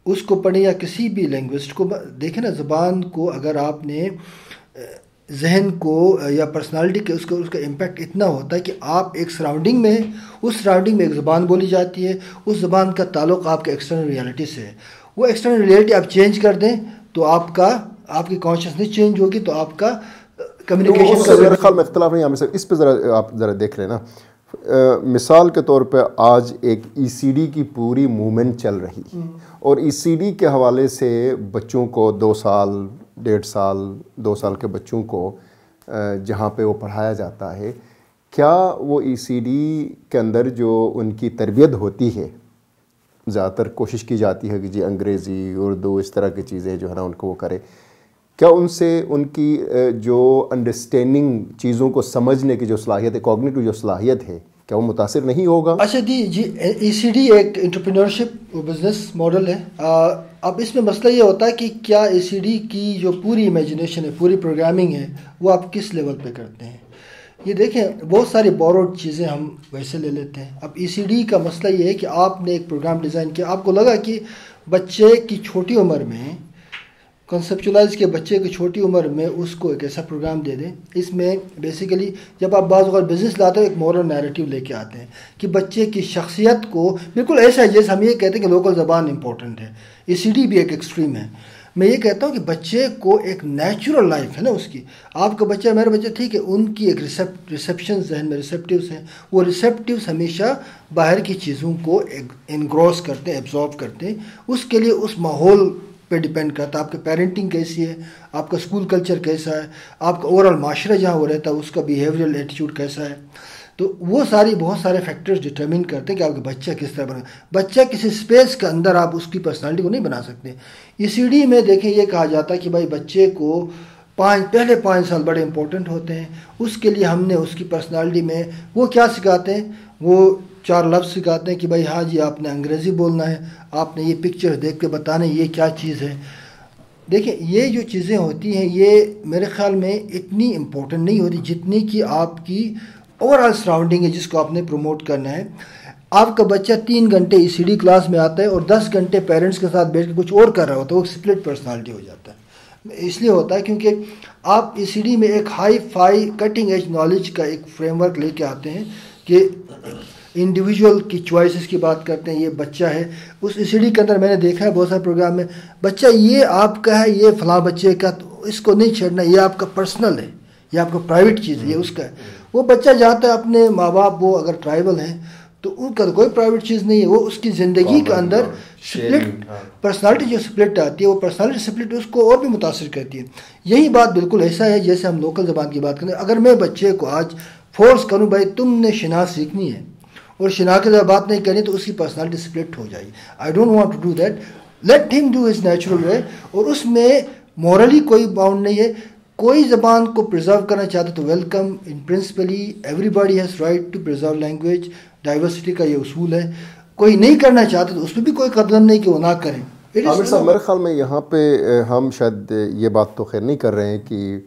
اس کو پڑھیں یا کسی بھی لینگوسٹ کو دیکھیں نا، زبان کو اگر آپ نے ذہن کو یا پرسنالٹی کے اس کا امپیکٹ اتنا ہوتا ہے کہ آپ ایک سراؤنڈنگ میں، اس سراؤنڈنگ میں ایک زبان بولی جاتی ہے، اس زبان کا تعلق آپ کے ایکسٹرنل ریالٹی سے ہے. وہ ایکسٹرنل ریالٹی آپ چینج کر دیں تو آپ کی کانشیسنس چینج ہوگی، تو آپ کا کمیونیکیشن کا میرے خیال میں اختلاف نہیں ہے. اس پہ آپ ذرا دیکھ لینا. مثال کے طور پہ آج ایک ECD کی پوری موومنٹ چل رہی اور ECD کے حوالے سے بچوں کو 2 سال 1.5 سال 2 سال کے بچوں کو جہاں پہ وہ پڑھایا جاتا ہے، کیا وہ ECD کے اندر جو ان کی تربیت ہوتی ہے، زیادہ تر کوشش کی جاتی ہے کہ جی انگریزی اردو اس طرح کی چیزیں جو ہے نا ان کو وہ کرے، کیا ان سے ان کی جو انڈرسٹینڈنگ چیزوں کو سمجھنے کی جو صلاحیت ہے، کوگنیٹو جو صلاحیت ہے، کیا وہ متاثر نہیں ہوگا؟ اچھا جی ECD ایک انٹرپرینورشپ بزنس ماڈل ہے. اب اس میں مسئلہ یہ ہوتا ہے کہ کیا ECD کی جو پوری امیجنیشن ہے، پوری پروگرامنگ ہے، وہ آپ کس لیول پہ کرتے ہیں. یہ دیکھیں بہت ساری بوروڈ چیزیں ہم ویسے لے لیتے ہیں. اب ECD کا مسئلہ یہ ہے کہ آپ نے ایک پروگرام ڈیزائن کیا، آپ کو لگا کہ بچے کی چھوٹی عمر میں کنسیپچلائز کے بچے کی چھوٹی عمر میں اس کو ایک ایسا پروگرام دے دیں. اس میں بیسیکلی جب آپ بعض اوقات بزنس لاتے ہو ایک مورل نیریٹو لے کے آتے ہیں کہ بچے کی شخصیت کو بالکل ایسا ہے جیسے ہم یہ کہتے ہیں کہ لوکل زبان امپورٹنٹ ہے. ECD بھی ایک ایکسٹریم ہے. میں یہ کہتا ہوں کہ بچے کو ایک نیچرل لائف ہے نا اس کی. آپ کا بچہ میرا بچہ ٹھیک ہے، ان کی ایک ریسیپشن ذہن میں ریسیپٹیوز ہیں، وہ ریسیپٹیوز ہمیشہ باہر کی چیزوں کو انگروس کرتے ہیں، ایبزارب کرتے ہیں. اس کے لیے اس ماحول پہ ڈیپینڈ کرتا ہے آپ کی پیرنٹنگ کیسی ہے، آپ کا اسکول کلچر کیسا ہے، آپ کا اوورآل معاشرہ جہاں وہ رہتا ہے اس کا بیہیویئرل ایٹیٹیوڈ کیسا ہے. تو وہ بہت سارے فیکٹرز ڈٹرمن کرتے ہیں کہ آپ کا بچہ کس طرح بنے. بچہ کسی اسپیس کے اندر آپ اس کی پرسنالٹی کو نہیں بنا سکتے. ECD میں دیکھیں یہ کہا جاتا ہے کہ بھائی بچے کو پہلے 5 سال بڑے امپورٹنٹ ہوتے ہیں. اس کے لیے ہم نے اس کی پرسنالٹی میں وہ کیا سکھاتے ہیں، وہ 4 لفظ سکھاتے ہیں کہ بھائی، ہاں جی آپ نے انگریزی بولنا ہے، آپ نے یہ پکچر دیکھ کے بتانا ہے یہ کیا چیز ہے. 2 لفظ سکھاتے ہیں کہ بھائی ہاں جی آپ نے انگریزی بولنا ہے، آپ نے یہ پکچر دیکھ کے بتانا ہے یہ کیا چیز ہے. 3 لفظ سکھاتے ہیں کہ بھائی ہاں جی آپ نے دیکھیں یہ جو چیزیں ہوتی ہیں یہ میرے خیال میں اتنی امپورٹنٹ نہیں ہوتی جتنی کہ آپ کی اوور آل سراؤنڈنگ ہے جس کو آپ نے پروموٹ کرنا ہے. آپ کا بچہ 3 گھنٹے ECD کلاس میں آتا ہے اور 10 گھنٹے پیرنٹس کے ساتھ بیٹھ کے کچھ اور کر رہا ہوتا ہے, وہ سپلٹ پرسنالٹی ہو جاتا ہے. اس لیے ہوتا ہے کیونکہ آپ ECD میں ایک hi fi cutting edge knowledge کا ایک فریم ورک لے کے آتے ہیں کہ انڈیویجول کی چوائسز کی بات کرتے ہیں. یہ بچہ ہے اس ECD کے اندر میں نے دیکھا ہے بہت سارے پروگرام میں, بچہ یہ آپ کا ہے, یہ فلاں بچے کا, تو اس کو نہیں چھیڑنا, یہ آپ کا پرسنل ہے, یہ آپ کا پرائیویٹ چیز ہے, یہ اس کا ہے. وہ بچہ جاتا ہے اپنے ماں باپ, وہ اگر ٹرائبل ہیں تو ان کا کوئی پرائیویٹ چیز نہیں ہے, وہ اس کی زندگی کے اندر سپلٹ پرسنالٹی جو سپلٹ آتی ہے, وہ پرسنالٹی سپلٹ اس کو اور بھی متاثر کرتی ہے. یہی بات بالکل ایسا ہے جیسے ہم لوکل زبان کی بات کریں. اگر میں بچے کو آج فورس کروں بھائی تم نے شناخت سیکھنی ہے اور شناخت کے بات نہیں کرنی, تو اس کی پرسنالٹی سپلٹ ہو جائے گی. I don't want to do that, let ہم ڈو ہز نیچرل وے. اور اس میں مورلی کوئی باؤنڈ نہیں ہے. کوئی زبان کو پرزرو کرنا چاہتے تو welcome, in principally everybody has right to preserve language, diversity کا یہ اصول ہے. کوئی نہیں کرنا چاہتے تو اس میں بھی کوئی قدم نہیں کہ وہ نہ کریں. عامر صاحب میرے خیال میں یہاں پہ ہم شاید یہ بات تو خیر نہیں کر رہے ہیں کہ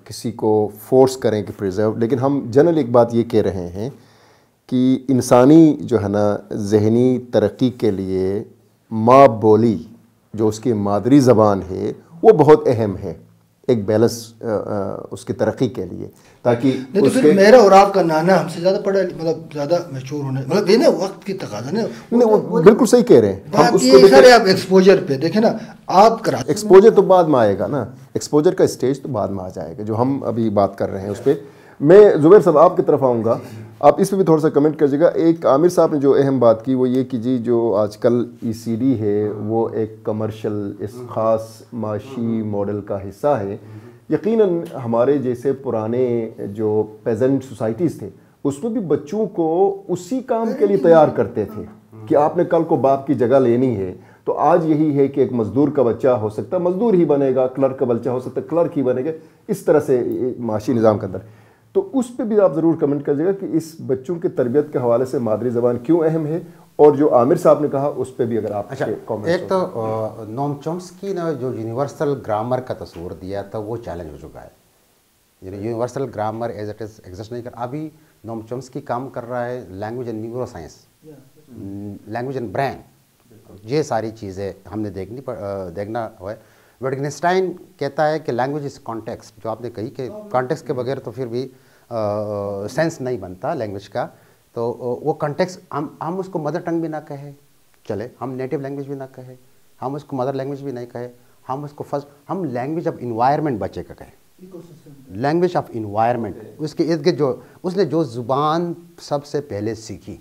کسی کو فورس کریں کہ پرزرو, لیکن ہم جنرل ایک بات یہ کہہ رہے ہیں کہ انسانی جو ہے نا ذہنی ترقی کے لیے ماں بولی جو اس کی مادری زبان ہے وہ بہت اہم ہے, ایک بیلنس اس کی ترقی کے لیے, تاکہ نہیں تو پھر میرا اور آپ کا نانا ہم سے زیادہ پڑھا, مطلب زیادہ میچور ہونے, مطلب یہ نا وقت کی تقاضا نا. وہ بالکل صحیح کہہ رہے ہیں. بات یہ سارے آپ ایکسپوجر پہ دیکھیں نا, آپ کرا ایکسپوجر تو بعد میں آئے گا نا, ایکسپوجر کا اسٹیج تو بعد میں آ جائے گا جو ہم ابھی بات کر رہے ہیں اس پہ. میں زبیر صاحب آپ کی طرف آؤں گا, آپ اس پہ بھی تھوڑا سا کمنٹ کر دیجیے گا. ایک عامر صاحب نے جو اہم بات کی وہ یہ کہ جی جو آج کل ECD ہے وہ ایک کمرشل اس خاص معاشی ماڈل کا حصہ ہے. یقیناً ہمارے جیسے پرانے جو پیزنٹ سوسائٹیز تھے اس میں بھی بچوں کو اسی کام کے لیے تیار کرتے تھے کہ آپ نے کل کو باپ کی جگہ لینی ہے. تو آج یہی ہے کہ ایک مزدور کا بچہ ہو سکتا ہے مزدور ہی بنے گا, کلرک کا بچہ ہو سکتا ہے کلرک ہی بنے گا, اس طرح سے معاشی نظام کے اندر. تو اس پہ بھی آپ ضرور کمنٹ کر دیجیے گا کہ اس بچوں کی تربیت کے حوالے سے مادری زبان کیوں اہم ہے, اور جو عامر صاحب نے کہا اس پہ بھی اگر آپ ایک تو نوم چومسکی نے جو یونیورسل گرامر کا تصور دیا تھا وہ چیلنج ہو چکا ہے. Universal grammar as it is exist نہیں کر. ابھی نوم چومسکی کام کر رہا ہے language and neuro science, language and brain, یہ ساری چیزیں ہم نے دیکھنا ہوا ہے. وٹگنسٹائن کہتا ہے کہ لینگویج از کانٹیکسٹ, جو آپ نے کہی کہ کانٹیکسٹ کے بغیر تو پھر بھی سینس نہیں بنتا لینگویج کا. تو وہ کنٹیکس ہم اس کو مدر ٹنگ بھی نہ کہیں, چلے ہم نیٹیو لینگویج بھی نہ کہیں, ہم اس کو مدر لینگویج بھی نہیں کہیں, ہم اس کو ہم لینگویج آف انوائرمنٹ بچے کا کہیں, لینگویج آف انوائرمنٹ. اس کے ارد گرد جو اس نے جو زبان سب سے پہلے سیکھی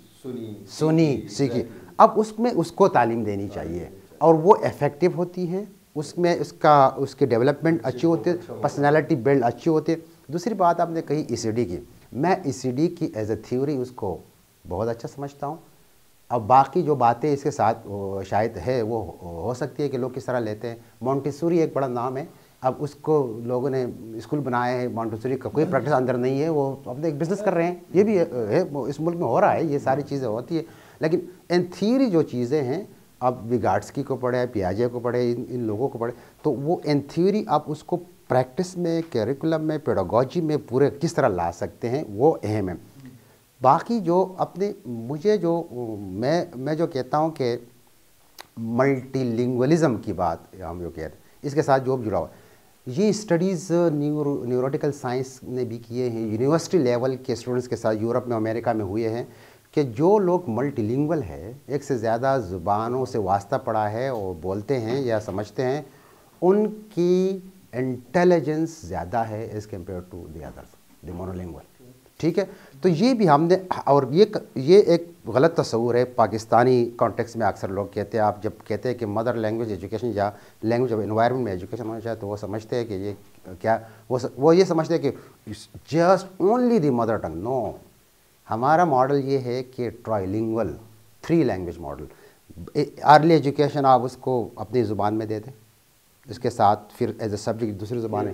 سیکھی, اب اس میں اس کو تعلیم دینی چاہیے اور وہ افیکٹو ہوتی ہے, اس میں اس کی ڈیولپمنٹ اچھی ہوتی ہے, پرسنالٹی بلڈ اچھی ہوتی ہے. دوسری بات آپ نے کہی ECD کی, میں ECD کی ایز اے تھیوری اس کو بہت اچھا سمجھتا ہوں. اب باقی جو باتیں اس کے ساتھ شاید ہے وہ ہو سکتی ہے کہ لوگ کس طرح لیتے ہیں. مونٹیسوری ایک بڑا نام ہے, اب اس کو لوگوں نے اسکول بنائے ہیں, مونٹیسوری کا کوئی پریکٹس اندر نہیں ہے, وہ اپنے ایک بزنس کر رہے ہیں. یہ بھی ہے اس ملک میں ہو رہا ہے, یہ ساری چیزیں ہوتی ہے. لیکن ان تھیوری جو چیزیں ہیں, اب ویگاٹسکی کو پڑھے, پیاجے کو پڑھے, ان لوگوں کو پڑھے, تو وہ ان تھیوری آپ اس کو پریکٹس میں, کیریکولم میں, پیڈاگوجی میں پورے کس طرح لا سکتے ہیں, وہ اہم ہے. باقی جو اپنے مجھے جو میں جو کہتا ہوں کہ ملٹی لنگولزم کی بات ہم جو کہتے ہیں, اس کے ساتھ جو جڑا ہوا یہ اسٹڈیز نیوروٹیکل سائنس نے بھی کیے ہیں یونیورسٹی لیول کے اسٹوڈنٹس کے ساتھ, یورپ میں امریکہ میں ہوئے ہیں, کہ جو لوگ ملٹی لنگول ہے, ایک سے زیادہ زبانوں سے واسطہ پڑا ہے اور بولتے ہیں یا سمجھتے ہیں, ان کی انٹیلیجنس زیادہ ہے ایز کمپیئر ٹو دی ادرس, دی مونولنگول. ٹھیک ہے, تو یہ بھی ہم نے, اور یہ ایک غلط تصور ہے پاکستانی کانٹیکس میں. اکثر لوگ کہتے ہیں, آپ جب کہتے ہیں کہ مدر لینگویج ایجوکیشن یا لینگویج آف انوائرمنٹ میں ایجوکیشن ہونا چاہے, تو وہ سمجھتے ہیں کہ یہ کیا, وہ یہ سمجھتے ہیں کہ just only the mother tongue. No, ہمارا ماڈل یہ ہے کہ trilingual 3 language model. Early education آپ اس کو اپنی زبان میں دے دیں, اس کے ساتھ پھر ایز اے سبجیکٹ دوسری زبانیں.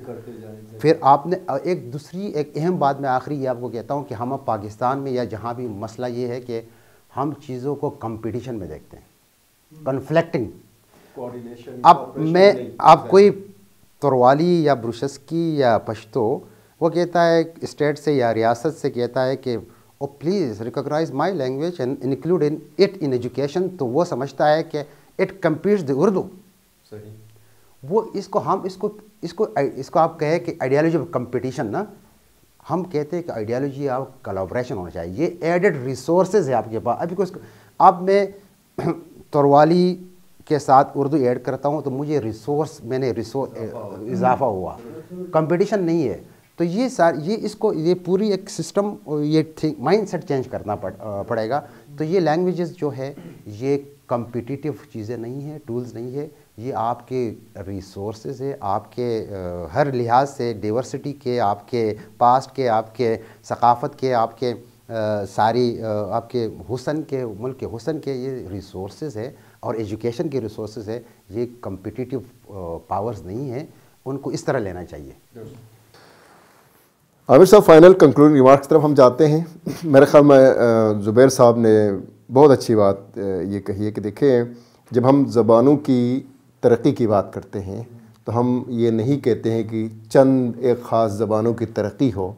پھر آپ نے ایک اہم بات میں آخری یہ آپ کو کہتا ہوں کہ ہم اب پاکستان میں یا جہاں بھی مسئلہ یہ ہے کہ ہم چیزوں کو کمپٹیشن میں دیکھتے ہیں, کنفلیکٹنگ. اب میں اب کوئی تروالی یا بروشسکی یا پشتو وہ کہتا ہے اسٹیٹ سے یا ریاست سے کہتا ہے کہ oh please recognise my language and include it in education, تو وہ سمجھتا ہے کہ اٹ کمپیٹس دی اردو. وہ اس کو آپ کہیں کہ آئیڈیالوجی آف کمپٹیشن نا، ہم کہتے ہیں کہ آئیڈیالوجی آف کولابریشن ہونا چاہیے. یہ ایڈڈ ریسورسز ہے آپ کے پاس. اب میں تروالی کے ساتھ اردو ایڈ کرتا ہوں تو مجھے میں نے اضافہ ہوا، کمپٹیشن نہیں ہے. تو یہ پوری ایک سسٹم، یہ مائنڈ سیٹ چینج کرنا پڑے گا. تو یہ لینگویجز جو ہے یہ کمپٹیٹیو چیزیں نہیں ہیں، ٹولز نہیں ہے، یہ آپ کے ریسورسز ہے. آپ کے ہر لحاظ سے ڈیورسٹی کے، آپ کے پاسٹ کے، آپ کے ثقافت کے، آپ کے ساری آپ کے حسن کے، ملک کے حسن کے یہ ریسورسز ہے. اور ایجوکیشن کے ریسورسز ہے، یہ کمپٹیٹیو پاورز نہیں ہیں. ان کو اس طرح لینا چاہیے. عامر صاحب، فائنل کنکلوڈنگ ریمارکس کی طرف ہم جاتے ہیں. میرے خیال میں زبیر صاحب نے بہت اچھی بات یہ کہی ہے کہ دیکھیں، جب ہم زبانوں کی ترقی کی بات کرتے ہیں تو ہم یہ نہیں کہتے ہیں کہ چند ایک خاص زبانوں کی ترقی ہو،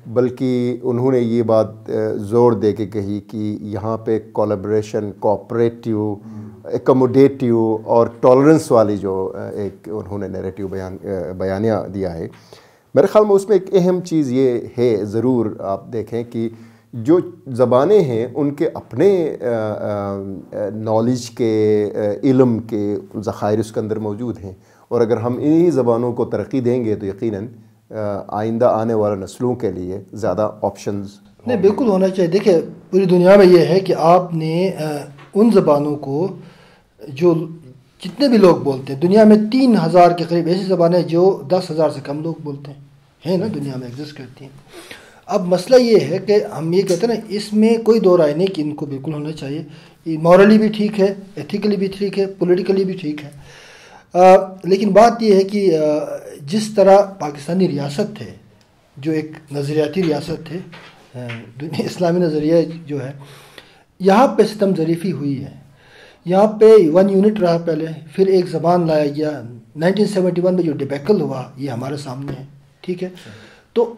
بلکہ انہوں نے یہ بات زور دے کے کہی کہ یہاں پہ کولابریشن، کوآپریٹیو، ایکوموڈیٹیو اور ٹالرنس والی جو ایک انہوں نے نیریٹیو بیانیہ دیا ہے. میرے خیال میں اس میں ایک اہم چیز یہ ہے، ضرور آپ دیکھیں کہ جو زبانیں ہیں ان کے اپنے نالج کے، علم کے ذخائر اس کے اندر موجود ہیں. اور اگر ہم انہی زبانوں کو ترقی دیں گے تو یقیناً آئندہ آنے والے نسلوں کے لیے زیادہ آپشنز نہیں بالکل ہونا چاہیے. دیکھیں پوری دنیا میں یہ ہے کہ آپ نے ان زبانوں کو جو جتنے بھی لوگ بولتے ہیں، دنیا میں 3000 کے قریب ایسی زبانیں جو 10,000 سے کم لوگ بولتے ہیں نا، دنیا میں ایگزسٹ کرتی ہیں. اب مسئلہ یہ ہے کہ ہم یہ کہتے ہیں نا، اس میں کوئی دو رائے نہیں کہ ان کو بالکل ہونا چاہیے. مورلی بھی ٹھیک ہے، ایتھیکلی بھی ٹھیک ہے، پولیٹیکلی بھی ٹھیک ہے. لیکن بات یہ ہے کہ جس طرح پاکستانی ریاست ہے جو ایک نظریاتی ریاست ہے، دنیا اسلامی نظریہ جو ہے، یہاں پہ ستم ظریفی ہوئی ہے. یہاں پہ 1 یونٹ رہا پہلے، پھر ایک زبان لایا گیا. 1971 میں جو ڈیبیکل ہوا یہ ہمارے سامنے ہے. ٹھیک ہے، تو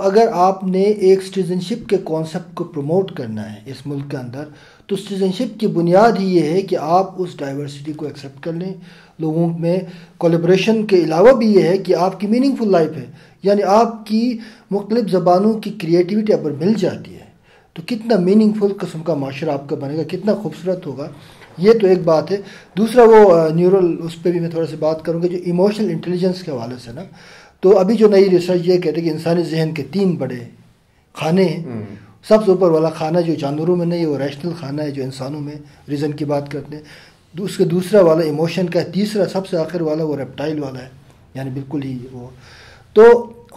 اگر آپ نے ایک سٹیزنشپ کے کانسیپٹ کو پروموٹ کرنا ہے اس ملک کے اندر، تو سٹیزنشپ کی بنیاد ہی یہ ہے کہ آپ اس ڈائیورسٹی کو ایکسیپٹ کر لیں. لوگوں میں کولیبریشن کے علاوہ بھی یہ ہے کہ آپ کی میننگ فل لائف ہے، یعنی آپ کی مختلف زبانوں کی کریٹیوٹی اگر مل جاتی ہے تو کتنا میننگ فل قسم کا معاشرہ آپ کا بنے گا، کتنا خوبصورت ہوگا. یہ تو ایک بات ہے. دوسرا وہ نیورل، اس پہ بھی میں تھوڑا سی بات کروں گا، جو ایموشنل انٹیلیجنس کے حوالے سے نا، تو ابھی جو نئی ریسرچ یہ کہتے ہیں کہ انسانی ذہن کے 3 بڑے کھانے ہیں. سب سے اوپر والا کھانا جو جانوروں میں نہیں، وہ ریشنل کھانا ہے جو انسانوں میں ریزن کی بات کرتے ہیں. اس کے دوسرا والا ایموشن کا ہے. تیسرا سب سے آخر والا وہ ریپٹائل والا ہے، یعنی بالکل ہی وہ. تو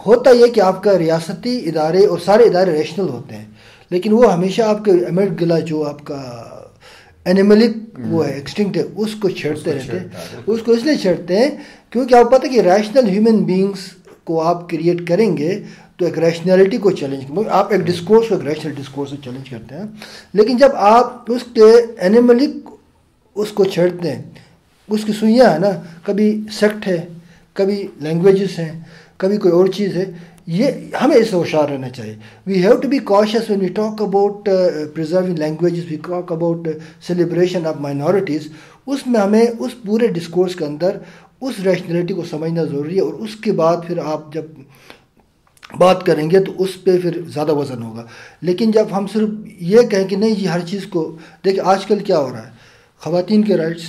ہوتا یہ کہ آپ کا ریاستی ادارے اور سارے ادارے ریشنل ہوتے ہیں، لیکن وہ ہمیشہ آپ کے ایمیٹ گلا جو آپ کا اینیملک وہ ہے، ایکسٹنکٹ ہے، اس کو چھیڑتے رہتے ہیں. اس کو اس لیے چھیڑتے ہیں کیونکہ آپ پتہ کہ ریشنل ہیومن بینگس کو آپ کریٹ کریں گے تو ایک ریشنلٹی کو چیلنج کریں. آپ ایک ڈسکورس کو ایک ریشنل ڈسکورس سے چیلنج کرتے ہیں، لیکن جب آپ اس کے اینیملک اس کو چھیڑتے ہیں، اس کی سوئیاں ہیں نا، کبھی سیکٹ ہے، کبھی لینگویجز ہیں، کبھی کوئی اور چیز ہے. یہ ہمیں اس سے ہوشیار رہنا چاہیے. We have to be conscious when we talk about preserving languages, we talk about celebration of minorities. اس میں ہمیں اس پورے ڈسکورس کے اندر اس ریشنلٹی کو سمجھنا ضروری ہے، اور اس کے بعد پھر آپ جب بات کریں گے تو اس پہ پھر زیادہ وزن ہوگا. لیکن جب ہم صرف یہ کہیں کہ نہیں جی ہر چیز کو دیکھیں، آج کل کیا ہو رہا ہے، خواتین کے رائٹس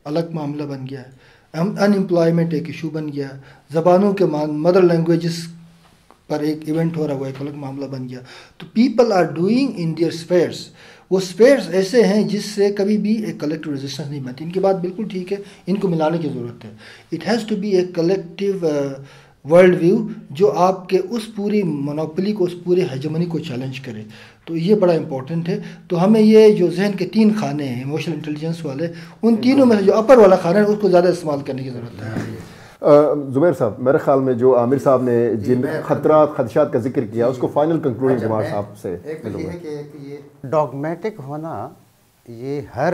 الگ معاملہ بن گیا ہے، ان امپلائمنٹ ایک ایشو بن گیا، زبانوں کے مدر لینگویجز پر ایک ایونٹ ہو رہا ہے، وہ ایک الگ معاملہ بن گیا. تو people are doing in their spheres. وہ اسپیئرس ایسے ہیں جس سے کبھی بھی ایک کلیکٹیو ریزسٹنس نہیں بنتی. ان کی بات بالکل ٹھیک ہے، ان کو ملانے کی ضرورت ہے. It has to be a collective world view جو آپ کے اس پوری مونوپلی کو، اس پورے ہیجمنی کو چیلنج کرے. تو یہ بڑا امپورٹنٹ ہے. تو ہمیں یہ جو ذہن کے 3 کھانے ہیں ایموشنل انٹیلیجنس والے، ان تینوں میں سے جو اپر والا کھانا ہے اس کو زیادہ استعمال کرنے کی ضرورت ہے. زبیر صاحب، میرے خیال میں جو عامر صاحب نے جن خدشات کا ذکر کیا اس کو فائنل کنکلوڈنگ ریمارکس آپ سے. ایک یہ ہے کہ یہ ڈاگمیٹک ہونا یہ ہر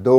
2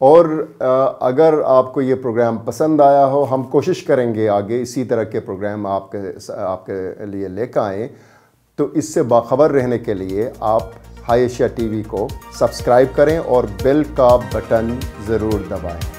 اور اگر آپ کو یہ پروگرام پسند آیا ہو، ہم کوشش کریں گے آگے اسی طرح کے پروگرام آپ کے لیے لے کے آئیں، تو اس سے باخبر رہنے کے لیے آپ ہائی ایشیا ٹی وی کو سبسکرائب کریں اور بیل کا بٹن ضرور دبائیں۔